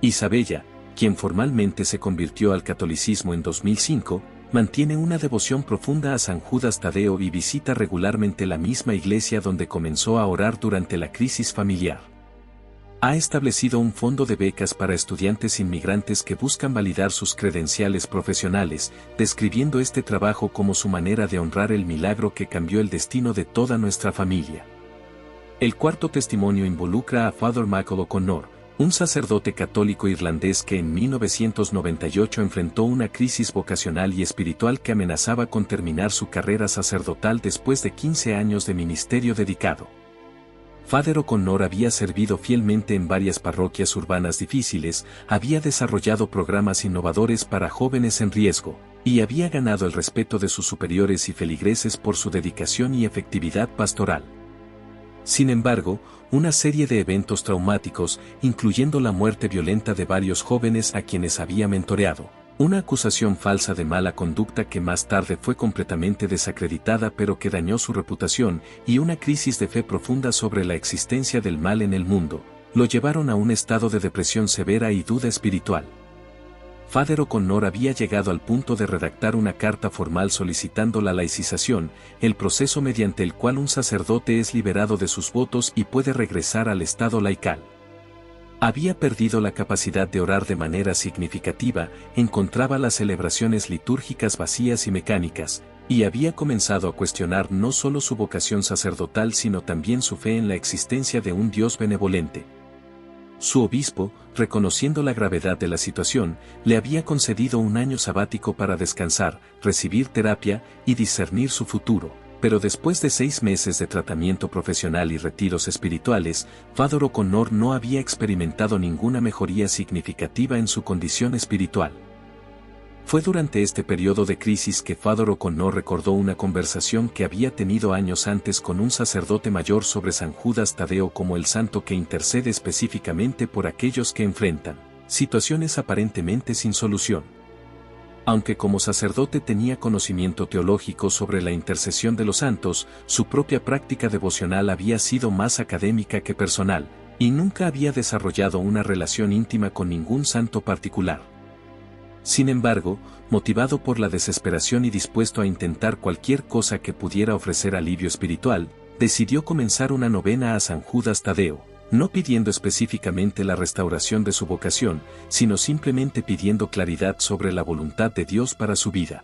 Isabella, quien formalmente se convirtió al catolicismo en 2005, mantiene una devoción profunda a San Judas Tadeo y visita regularmente la misma iglesia donde comenzó a orar durante la crisis familiar. Ha establecido un fondo de becas para estudiantes inmigrantes que buscan validar sus credenciales profesionales, describiendo este trabajo como su manera de honrar el milagro que cambió el destino de toda nuestra familia. El cuarto testimonio involucra a Father Michael O'Connor, un sacerdote católico irlandés que en 1998 enfrentó una crisis vocacional y espiritual que amenazaba con terminar su carrera sacerdotal después de 15 años de ministerio dedicado. Father O'Connor había servido fielmente en varias parroquias urbanas difíciles, había desarrollado programas innovadores para jóvenes en riesgo, y había ganado el respeto de sus superiores y feligreses por su dedicación y efectividad pastoral. Sin embargo, una serie de eventos traumáticos, incluyendo la muerte violenta de varios jóvenes a quienes había mentoreado, una acusación falsa de mala conducta que más tarde fue completamente desacreditada pero que dañó su reputación, y una crisis de fe profunda sobre la existencia del mal en el mundo, lo llevaron a un estado de depresión severa y duda espiritual. Father O'Connor había llegado al punto de redactar una carta formal solicitando la laicización, el proceso mediante el cual un sacerdote es liberado de sus votos y puede regresar al estado laical. Había perdido la capacidad de orar de manera significativa, encontraba las celebraciones litúrgicas vacías y mecánicas, y había comenzado a cuestionar no solo su vocación sacerdotal sino también su fe en la existencia de un Dios benevolente. Su obispo, reconociendo la gravedad de la situación, le había concedido un año sabático para descansar, recibir terapia y discernir su futuro. Pero después de 6 meses de tratamiento profesional y retiros espirituales, Father O'Connor no había experimentado ninguna mejoría significativa en su condición espiritual. Fue durante este periodo de crisis que Father O'Connor recordó una conversación que había tenido años antes con un sacerdote mayor sobre San Judas Tadeo como el santo que intercede específicamente por aquellos que enfrentan situaciones aparentemente sin solución. Aunque como sacerdote tenía conocimiento teológico sobre la intercesión de los santos, su propia práctica devocional había sido más académica que personal, y nunca había desarrollado una relación íntima con ningún santo particular. Sin embargo, motivado por la desesperación y dispuesto a intentar cualquier cosa que pudiera ofrecer alivio espiritual, decidió comenzar una novena a San Judas Tadeo, no pidiendo específicamente la restauración de su vocación, sino simplemente pidiendo claridad sobre la voluntad de Dios para su vida.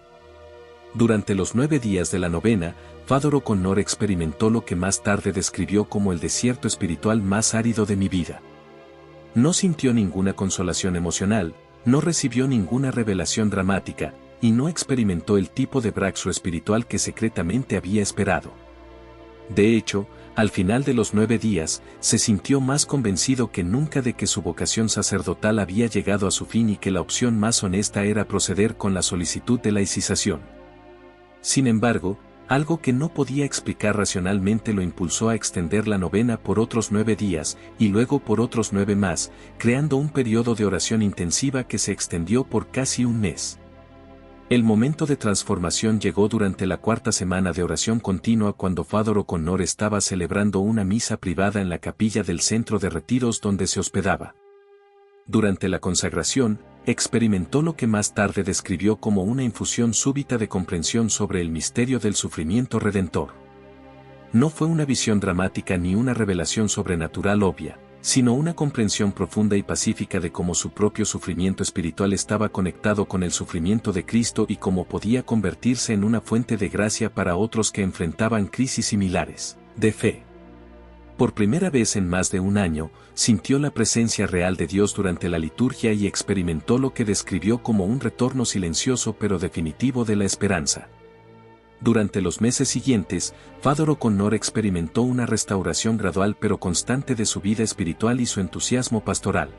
Durante los 9 días de la novena, Father O'Connor experimentó lo que más tarde describió como el desierto espiritual más árido de mi vida. No sintió ninguna consolación emocional, no recibió ninguna revelación dramática, y no experimentó el tipo de breakthrough espiritual que secretamente había esperado. De hecho, al final de los 9 días, se sintió más convencido que nunca de que su vocación sacerdotal había llegado a su fin y que la opción más honesta era proceder con la solicitud de laicización. Sin embargo, algo que no podía explicar racionalmente lo impulsó a extender la novena por otros 9 días, y luego por otros 9 más, creando un periodo de oración intensiva que se extendió por casi un mes. El momento de transformación llegó durante la 4ª semana de oración continua cuando Father O'Connor estaba celebrando una misa privada en la capilla del centro de retiros donde se hospedaba. Durante la consagración, experimentó lo que más tarde describió como una infusión súbita de comprensión sobre el misterio del sufrimiento redentor. No fue una visión dramática ni una revelación sobrenatural obvia, sino una comprensión profunda y pacífica de cómo su propio sufrimiento espiritual estaba conectado con el sufrimiento de Cristo y cómo podía convertirse en una fuente de gracia para otros que enfrentaban crisis similares de fe. Por primera vez en más de un año, sintió la presencia real de Dios durante la liturgia y experimentó lo que describió como un retorno silencioso pero definitivo de la esperanza. Durante los meses siguientes, Father O'Connor experimentó una restauración gradual pero constante de su vida espiritual y su entusiasmo pastoral.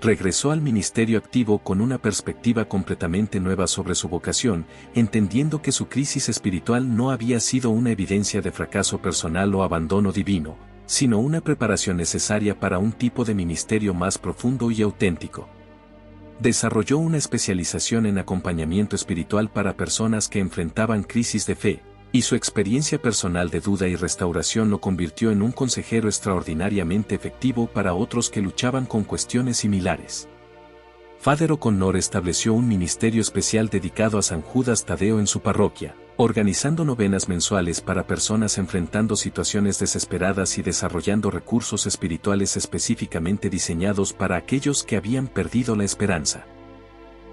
Regresó al ministerio activo con una perspectiva completamente nueva sobre su vocación, entendiendo que su crisis espiritual no había sido una evidencia de fracaso personal o abandono divino, sino una preparación necesaria para un tipo de ministerio más profundo y auténtico. Desarrolló una especialización en acompañamiento espiritual para personas que enfrentaban crisis de fe, y su experiencia personal de duda y restauración lo convirtió en un consejero extraordinariamente efectivo para otros que luchaban con cuestiones similares. Father O'Connor estableció un ministerio especial dedicado a San Judas Tadeo en su parroquia, organizando novenas mensuales para personas enfrentando situaciones desesperadas y desarrollando recursos espirituales específicamente diseñados para aquellos que habían perdido la esperanza.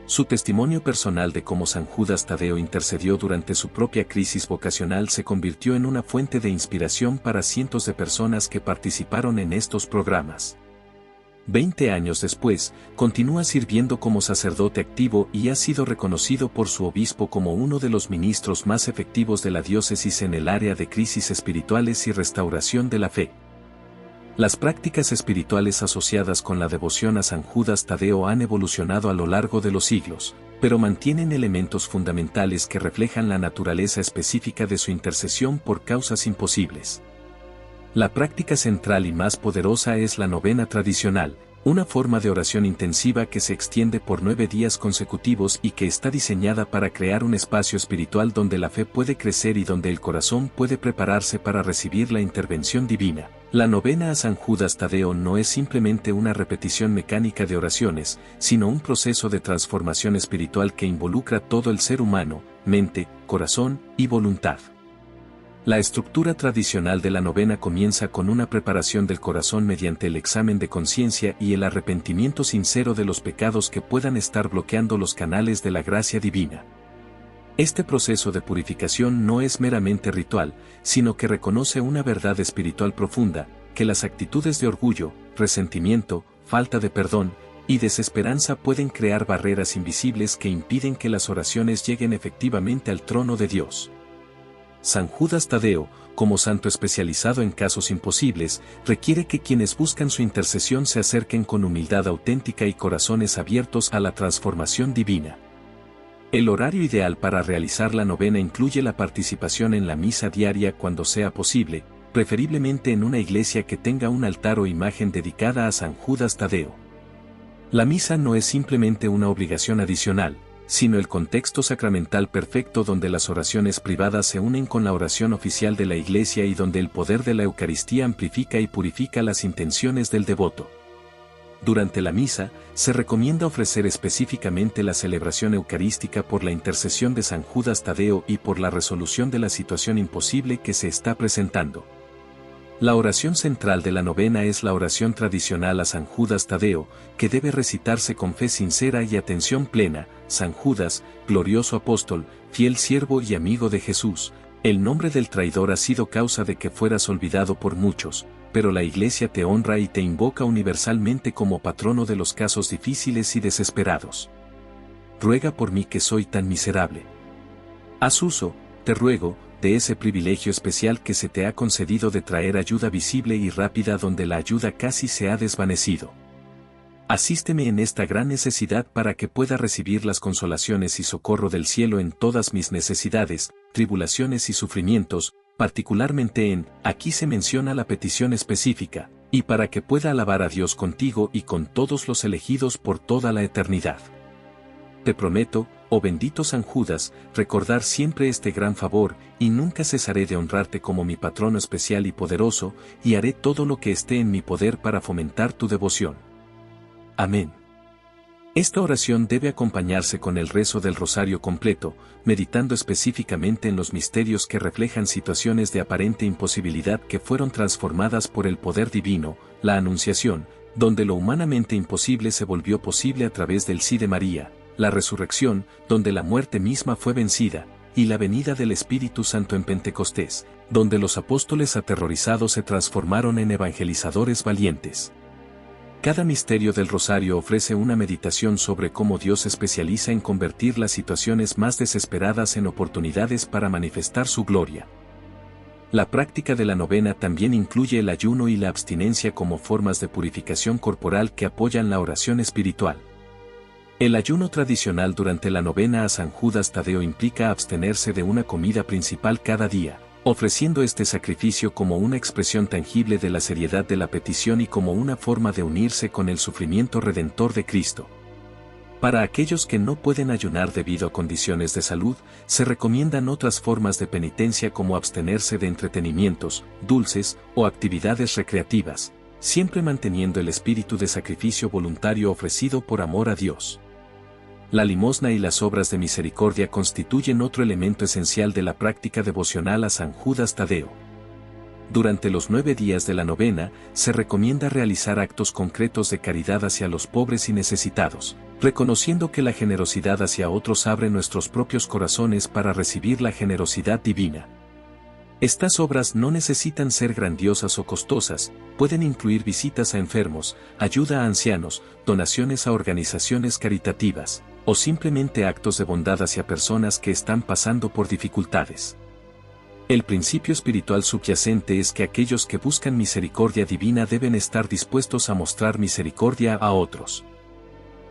Su testimonio personal de cómo San Judas Tadeo intercedió durante su propia crisis vocacional se convirtió en una fuente de inspiración para cientos de personas que participaron en estos programas. 20 años después, continúa sirviendo como sacerdote activo y ha sido reconocido por su obispo como uno de los ministros más efectivos de la diócesis en el área de crisis espirituales y restauración de la fe. Las prácticas espirituales asociadas con la devoción a San Judas Tadeo han evolucionado a lo largo de los siglos, pero mantienen elementos fundamentales que reflejan la naturaleza específica de su intercesión por causas imposibles. La práctica central y más poderosa es la novena tradicional, una forma de oración intensiva que se extiende por 9 días consecutivos y que está diseñada para crear un espacio espiritual donde la fe puede crecer y donde el corazón puede prepararse para recibir la intervención divina. La novena a San Judas Tadeo no es simplemente una repetición mecánica de oraciones, sino un proceso de transformación espiritual que involucra todo el ser humano, mente, corazón y voluntad. La estructura tradicional de la novena comienza con una preparación del corazón mediante el examen de conciencia y el arrepentimiento sincero de los pecados que puedan estar bloqueando los canales de la gracia divina. Este proceso de purificación no es meramente ritual, sino que reconoce una verdad espiritual profunda, que las actitudes de orgullo, resentimiento, falta de perdón y desesperanza pueden crear barreras invisibles que impiden que las oraciones lleguen efectivamente al trono de Dios. San Judas Tadeo, como santo especializado en casos imposibles, requiere que quienes buscan su intercesión se acerquen con humildad auténtica y corazones abiertos a la transformación divina. El horario ideal para realizar la novena incluye la participación en la misa diaria cuando sea posible, preferiblemente en una iglesia que tenga un altar o imagen dedicada a San Judas Tadeo. La misa no es simplemente una obligación adicional, sino el contexto sacramental perfecto donde las oraciones privadas se unen con la oración oficial de la iglesia y donde el poder de la Eucaristía amplifica y purifica las intenciones del devoto. Durante la misa, se recomienda ofrecer específicamente la celebración eucarística por la intercesión de San Judas Tadeo y por la resolución de la situación imposible que se está presentando. La oración central de la novena es la oración tradicional a San Judas Tadeo, que debe recitarse con fe sincera y atención plena. San Judas, glorioso apóstol, fiel siervo y amigo de Jesús, el nombre del traidor ha sido causa de que fueras olvidado por muchos, pero la Iglesia te honra y te invoca universalmente como patrono de los casos difíciles y desesperados. Ruega por mí que soy tan miserable. Haz uso, te ruego, de ese privilegio especial que se te ha concedido de traer ayuda visible y rápida donde la ayuda casi se ha desvanecido. Asísteme en esta gran necesidad para que pueda recibir las consolaciones y socorro del cielo en todas mis necesidades, tribulaciones y sufrimientos, particularmente aquí se menciona la petición específica, y para que pueda alabar a Dios contigo y con todos los elegidos por toda la eternidad. Te prometo, oh bendito San Judas, recordar siempre este gran favor, y nunca cesaré de honrarte como mi patrono especial y poderoso, y haré todo lo que esté en mi poder para fomentar tu devoción. Amén. Esta oración debe acompañarse con el rezo del rosario completo, meditando específicamente en los misterios que reflejan situaciones de aparente imposibilidad que fueron transformadas por el poder divino, la Anunciación, donde lo humanamente imposible se volvió posible a través del sí de María, la resurrección, donde la muerte misma fue vencida, y la venida del Espíritu Santo en Pentecostés, donde los apóstoles aterrorizados se transformaron en evangelizadores valientes. Cada misterio del rosario ofrece una meditación sobre cómo Dios se especializa en convertir las situaciones más desesperadas en oportunidades para manifestar su gloria. La práctica de la novena también incluye el ayuno y la abstinencia como formas de purificación corporal que apoyan la oración espiritual. El ayuno tradicional durante la novena a San Judas Tadeo implica abstenerse de una comida principal cada día, ofreciendo este sacrificio como una expresión tangible de la seriedad de la petición y como una forma de unirse con el sufrimiento redentor de Cristo. Para aquellos que no pueden ayunar debido a condiciones de salud, se recomiendan otras formas de penitencia como abstenerse de entretenimientos, dulces o actividades recreativas, siempre manteniendo el espíritu de sacrificio voluntario ofrecido por amor a Dios. La limosna y las obras de misericordia constituyen otro elemento esencial de la práctica devocional a San Judas Tadeo. Durante los 9 días de la novena, se recomienda realizar actos concretos de caridad hacia los pobres y necesitados, reconociendo que la generosidad hacia otros abre nuestros propios corazones para recibir la generosidad divina. Estas obras no necesitan ser grandiosas o costosas, pueden incluir visitas a enfermos, ayuda a ancianos, donaciones a organizaciones caritativas, o simplemente actos de bondad hacia personas que están pasando por dificultades. El principio espiritual subyacente es que aquellos que buscan misericordia divina deben estar dispuestos a mostrar misericordia a otros.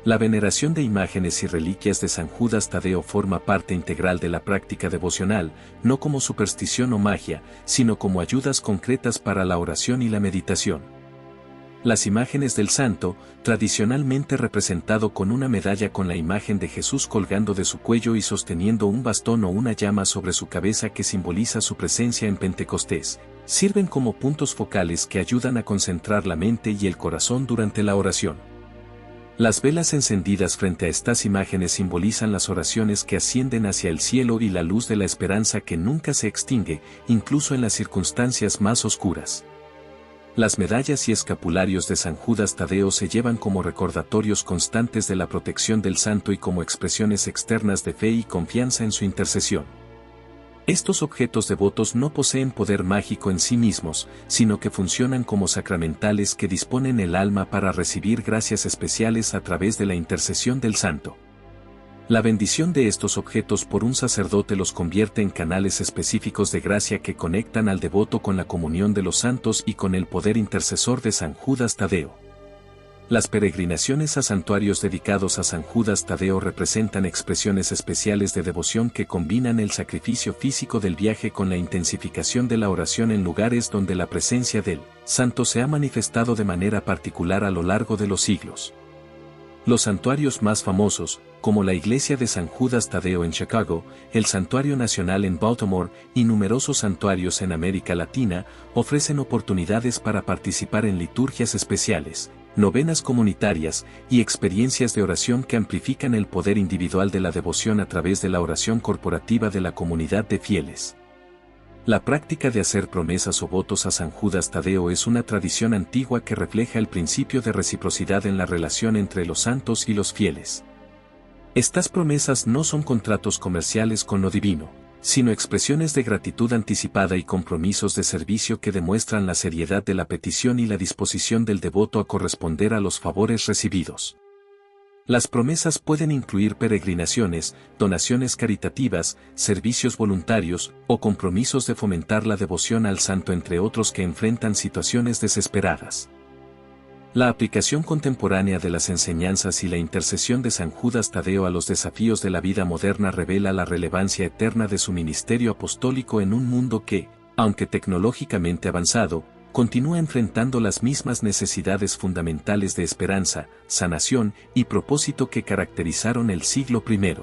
La veneración de imágenes y reliquias de San Judas Tadeo forma parte integral de la práctica devocional, no como superstición o magia, sino como ayudas concretas para la oración y la meditación. Las imágenes del santo, tradicionalmente representado con una medalla con la imagen de Jesús colgando de su cuello y sosteniendo un bastón o una llama sobre su cabeza que simboliza su presencia en Pentecostés, Sirven como puntos focales que ayudan a concentrar la mente y el corazón durante la oración. Las velas encendidas frente a estas imágenes simbolizan las oraciones que ascienden hacia el cielo y la luz de la esperanza que nunca se extingue, incluso en las circunstancias más oscuras. Las medallas y escapularios de San Judas Tadeo se llevan como recordatorios constantes de la protección del santo y como expresiones externas de fe y confianza en su intercesión. Estos objetos devotos no poseen poder mágico en sí mismos, sino que funcionan como sacramentales que disponen el alma para recibir gracias especiales a través de la intercesión del santo. La bendición de estos objetos por un sacerdote los convierte en canales específicos de gracia que conectan al devoto con la comunión de los santos y con el poder intercesor de San Judas Tadeo. Las peregrinaciones a santuarios dedicados a San Judas Tadeo representan expresiones especiales de devoción que combinan el sacrificio físico del viaje con la intensificación de la oración en lugares donde la presencia del santo se ha manifestado de manera particular a lo largo de los siglos. Los santuarios más famosos, como la iglesia de San Judas Tadeo en Chicago, el Santuario Nacional en Baltimore y numerosos santuarios en América Latina, ofrecen oportunidades para participar en liturgias especiales, novenas comunitarias y experiencias de oración que amplifican el poder individual de la devoción a través de la oración corporativa de la comunidad de fieles. La práctica de hacer promesas o votos a San Judas Tadeo es una tradición antigua que refleja el principio de reciprocidad en la relación entre los santos y los fieles. Estas promesas no son contratos comerciales con lo divino, sino expresiones de gratitud anticipada y compromisos de servicio que demuestran la seriedad de la petición y la disposición del devoto a corresponder a los favores recibidos. Las promesas pueden incluir peregrinaciones, donaciones caritativas, servicios voluntarios o compromisos de fomentar la devoción al santo, entre otros, que enfrentan situaciones desesperadas. La aplicación contemporánea de las enseñanzas y la intercesión de San Judas Tadeo a los desafíos de la vida moderna revela la relevancia eterna de su ministerio apostólico en un mundo que, aunque tecnológicamente avanzado, continúa enfrentando las mismas necesidades fundamentales de esperanza, sanación y propósito que caracterizaron el siglo I.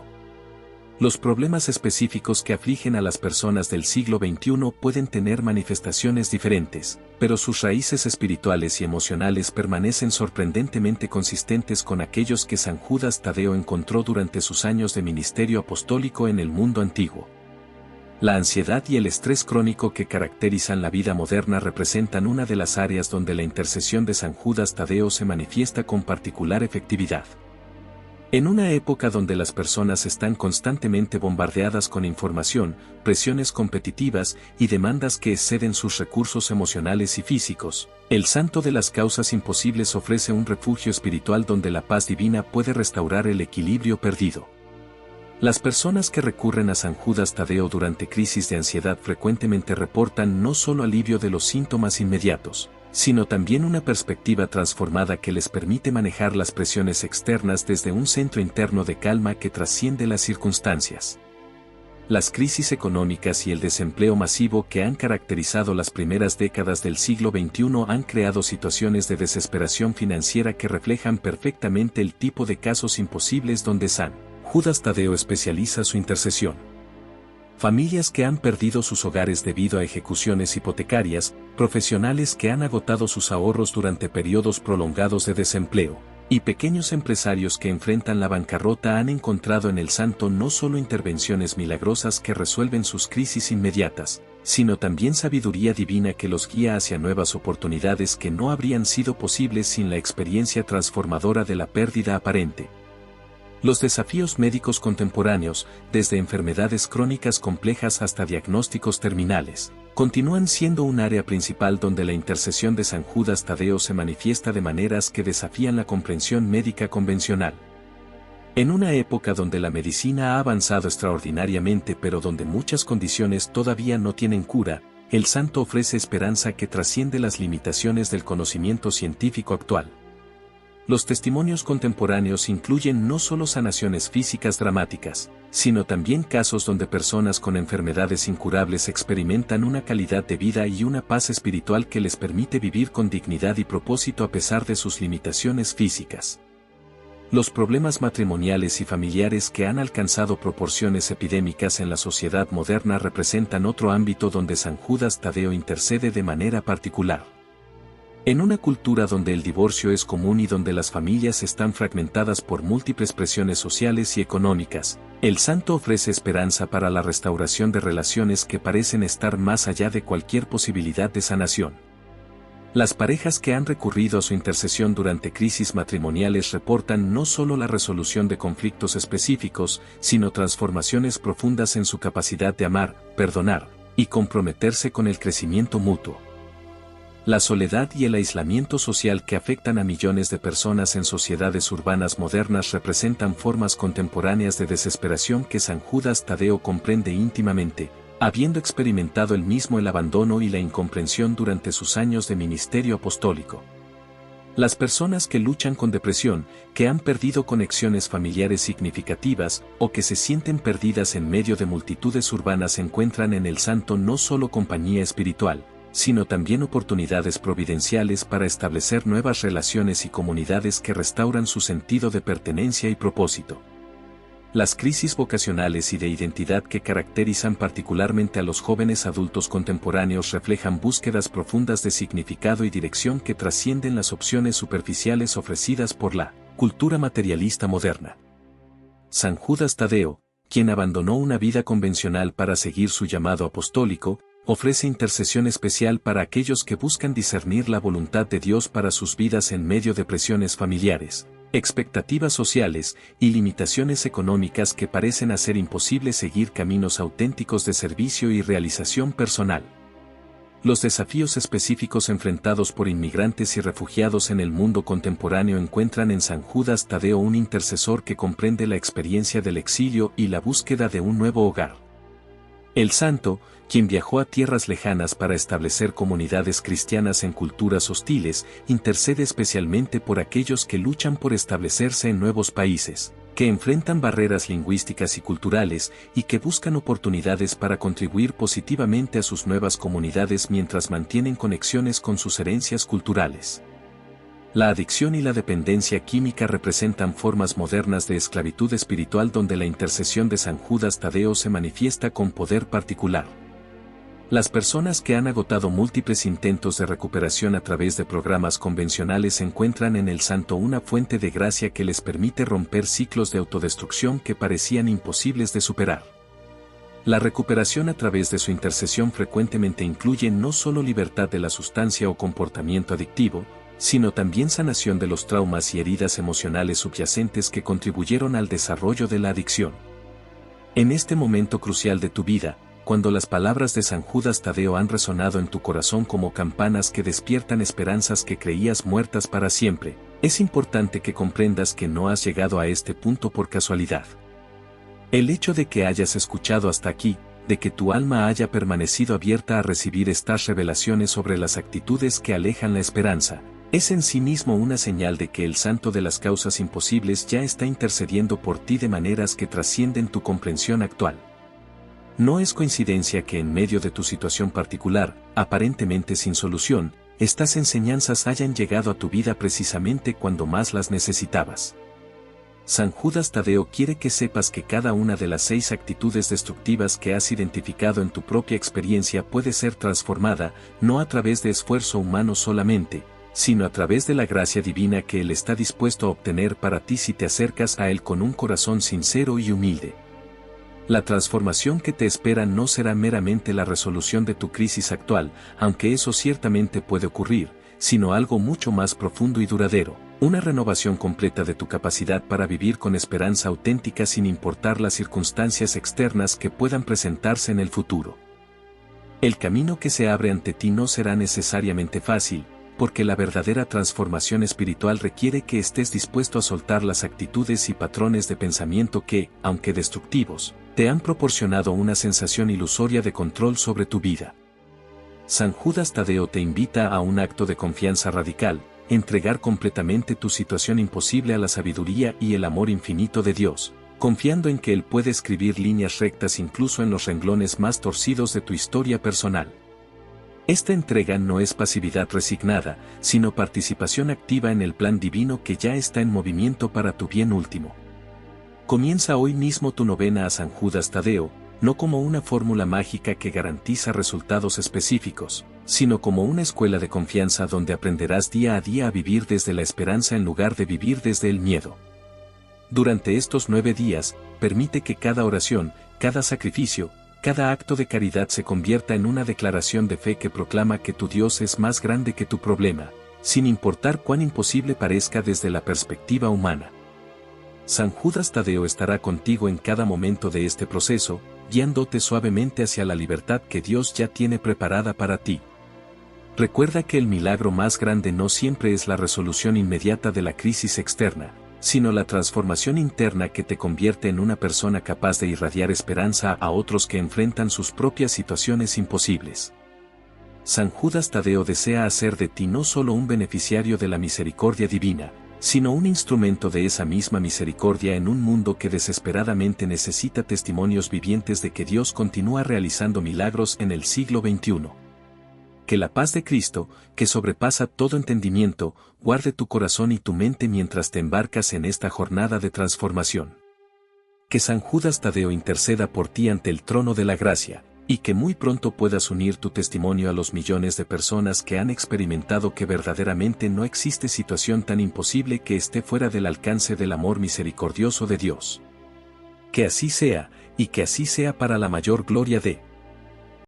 Los problemas específicos que afligen a las personas del siglo XXI pueden tener manifestaciones diferentes, pero sus raíces espirituales y emocionales permanecen sorprendentemente consistentes con aquellos que San Judas Tadeo encontró durante sus años de ministerio apostólico en el mundo antiguo. La ansiedad y el estrés crónico que caracterizan la vida moderna representan una de las áreas donde la intercesión de San Judas Tadeo se manifiesta con particular efectividad. En una época donde las personas están constantemente bombardeadas con información, presiones competitivas y demandas que exceden sus recursos emocionales y físicos, el Santo de las Causas Imposibles ofrece un refugio espiritual donde la paz divina puede restaurar el equilibrio perdido. Las personas que recurren a San Judas Tadeo durante crisis de ansiedad frecuentemente reportan no solo alivio de los síntomas inmediatos, sino también una perspectiva transformada que les permite manejar las presiones externas desde un centro interno de calma que trasciende las circunstancias. Las crisis económicas y el desempleo masivo que han caracterizado las primeras décadas del siglo XXI han creado situaciones de desesperación financiera que reflejan perfectamente el tipo de casos imposibles donde San Judas Tadeo especializa su intercesión. Familias que han perdido sus hogares debido a ejecuciones hipotecarias, profesionales que han agotado sus ahorros durante periodos prolongados de desempleo, y pequeños empresarios que enfrentan la bancarrota han encontrado en el santo no solo intervenciones milagrosas que resuelven sus crisis inmediatas, sino también sabiduría divina que los guía hacia nuevas oportunidades que no habrían sido posibles sin la experiencia transformadora de la pérdida aparente. Los desafíos médicos contemporáneos, desde enfermedades crónicas complejas hasta diagnósticos terminales, continúan siendo un área principal donde la intercesión de San Judas Tadeo se manifiesta de maneras que desafían la comprensión médica convencional. En una época donde la medicina ha avanzado extraordinariamente pero donde muchas condiciones todavía no tienen cura, el santo ofrece esperanza que trasciende las limitaciones del conocimiento científico actual. Los testimonios contemporáneos incluyen no solo sanaciones físicas dramáticas, sino también casos donde personas con enfermedades incurables experimentan una calidad de vida y una paz espiritual que les permite vivir con dignidad y propósito a pesar de sus limitaciones físicas. Los problemas matrimoniales y familiares que han alcanzado proporciones epidémicas en la sociedad moderna representan otro ámbito donde San Judas Tadeo intercede de manera particular. En una cultura donde el divorcio es común y donde las familias están fragmentadas por múltiples presiones sociales y económicas, el santo ofrece esperanza para la restauración de relaciones que parecen estar más allá de cualquier posibilidad de sanación. Las parejas que han recurrido a su intercesión durante crisis matrimoniales reportan no solo la resolución de conflictos específicos, sino transformaciones profundas en su capacidad de amar, perdonar y comprometerse con el crecimiento mutuo. La soledad y el aislamiento social que afectan a millones de personas en sociedades urbanas modernas representan formas contemporáneas de desesperación que San Judas Tadeo comprende íntimamente, habiendo experimentado él mismo el abandono y la incomprensión durante sus años de ministerio apostólico. Las personas que luchan con depresión, que han perdido conexiones familiares significativas o que se sienten perdidas en medio de multitudes urbanas encuentran en el santo no solo compañía espiritual, sino también oportunidades providenciales para establecer nuevas relaciones y comunidades que restauran su sentido de pertenencia y propósito. Las crisis vocacionales y de identidad que caracterizan particularmente a los jóvenes adultos contemporáneos reflejan búsquedas profundas de significado y dirección que trascienden las opciones superficiales ofrecidas por la cultura materialista moderna. San Judas Tadeo, quien abandonó una vida convencional para seguir su llamado apostólico, ofrece intercesión especial para aquellos que buscan discernir la voluntad de Dios para sus vidas en medio de presiones familiares, expectativas sociales y limitaciones económicas que parecen hacer imposible seguir caminos auténticos de servicio y realización personal. Los desafíos específicos enfrentados por inmigrantes y refugiados en el mundo contemporáneo encuentran en San Judas Tadeo un intercesor que comprende la experiencia del exilio y la búsqueda de un nuevo hogar. El santo, quien viajó a tierras lejanas para establecer comunidades cristianas en culturas hostiles, intercede especialmente por aquellos que luchan por establecerse en nuevos países, que enfrentan barreras lingüísticas y culturales y que buscan oportunidades para contribuir positivamente a sus nuevas comunidades mientras mantienen conexiones con sus herencias culturales. La adicción y la dependencia química representan formas modernas de esclavitud espiritual donde la intercesión de San Judas Tadeo se manifiesta con poder particular. Las personas que han agotado múltiples intentos de recuperación a través de programas convencionales encuentran en el santo una fuente de gracia que les permite romper ciclos de autodestrucción que parecían imposibles de superar. La recuperación a través de su intercesión frecuentemente incluye no solo libertad de la sustancia o comportamiento adictivo, sino también sanación de los traumas y heridas emocionales subyacentes que contribuyeron al desarrollo de la adicción. En este momento crucial de tu vida, cuando las palabras de San Judas Tadeo han resonado en tu corazón como campanas que despiertan esperanzas que creías muertas para siempre, es importante que comprendas que no has llegado a este punto por casualidad. El hecho de que hayas escuchado hasta aquí, de que tu alma haya permanecido abierta a recibir estas revelaciones sobre las actitudes que alejan la esperanza, es en sí mismo una señal de que el santo de las causas imposibles ya está intercediendo por ti de maneras que trascienden tu comprensión actual. No es coincidencia que en medio de tu situación particular, aparentemente sin solución, estas enseñanzas hayan llegado a tu vida precisamente cuando más las necesitabas. San Judas Tadeo quiere que sepas que cada una de las 6 actitudes destructivas que has identificado en tu propia experiencia puede ser transformada, no a través de esfuerzo humano solamente, sino a través de la gracia divina que Él está dispuesto a obtener para ti si te acercas a Él con un corazón sincero y humilde. La transformación que te espera no será meramente la resolución de tu crisis actual, aunque eso ciertamente puede ocurrir, sino algo mucho más profundo y duradero, una renovación completa de tu capacidad para vivir con esperanza auténtica sin importar las circunstancias externas que puedan presentarse en el futuro. El camino que se abre ante ti no será necesariamente fácil, porque la verdadera transformación espiritual requiere que estés dispuesto a soltar las actitudes y patrones de pensamiento que, aunque destructivos, te han proporcionado una sensación ilusoria de control sobre tu vida. San Judas Tadeo te invita a un acto de confianza radical, entregar completamente tu situación imposible a la sabiduría y el amor infinito de Dios, confiando en que Él puede escribir líneas rectas incluso en los renglones más torcidos de tu historia personal. Esta entrega no es pasividad resignada, sino participación activa en el plan divino que ya está en movimiento para tu bien último. Comienza hoy mismo tu novena a San Judas Tadeo, no como una fórmula mágica que garantiza resultados específicos, sino como una escuela de confianza donde aprenderás día a día a vivir desde la esperanza en lugar de vivir desde el miedo. Durante estos 9 días, permite que cada oración, cada sacrificio, cada acto de caridad se convierta en una declaración de fe que proclama que tu Dios es más grande que tu problema, sin importar cuán imposible parezca desde la perspectiva humana. San Judas Tadeo estará contigo en cada momento de este proceso, guiándote suavemente hacia la libertad que Dios ya tiene preparada para ti. Recuerda que el milagro más grande no siempre es la resolución inmediata de la crisis externa, sino la transformación interna que te convierte en una persona capaz de irradiar esperanza a otros que enfrentan sus propias situaciones imposibles. San Judas Tadeo desea hacer de ti no solo un beneficiario de la misericordia divina, sino un instrumento de esa misma misericordia en un mundo que desesperadamente necesita testimonios vivientes de que Dios continúa realizando milagros en el siglo XXI. Que la paz de Cristo, que sobrepasa todo entendimiento, guarde tu corazón y tu mente mientras te embarcas en esta jornada de transformación. Que San Judas Tadeo interceda por ti ante el trono de la gracia, y que muy pronto puedas unir tu testimonio a los millones de personas que han experimentado que verdaderamente no existe situación tan imposible que esté fuera del alcance del amor misericordioso de Dios. Que así sea, y que así sea para la mayor gloria de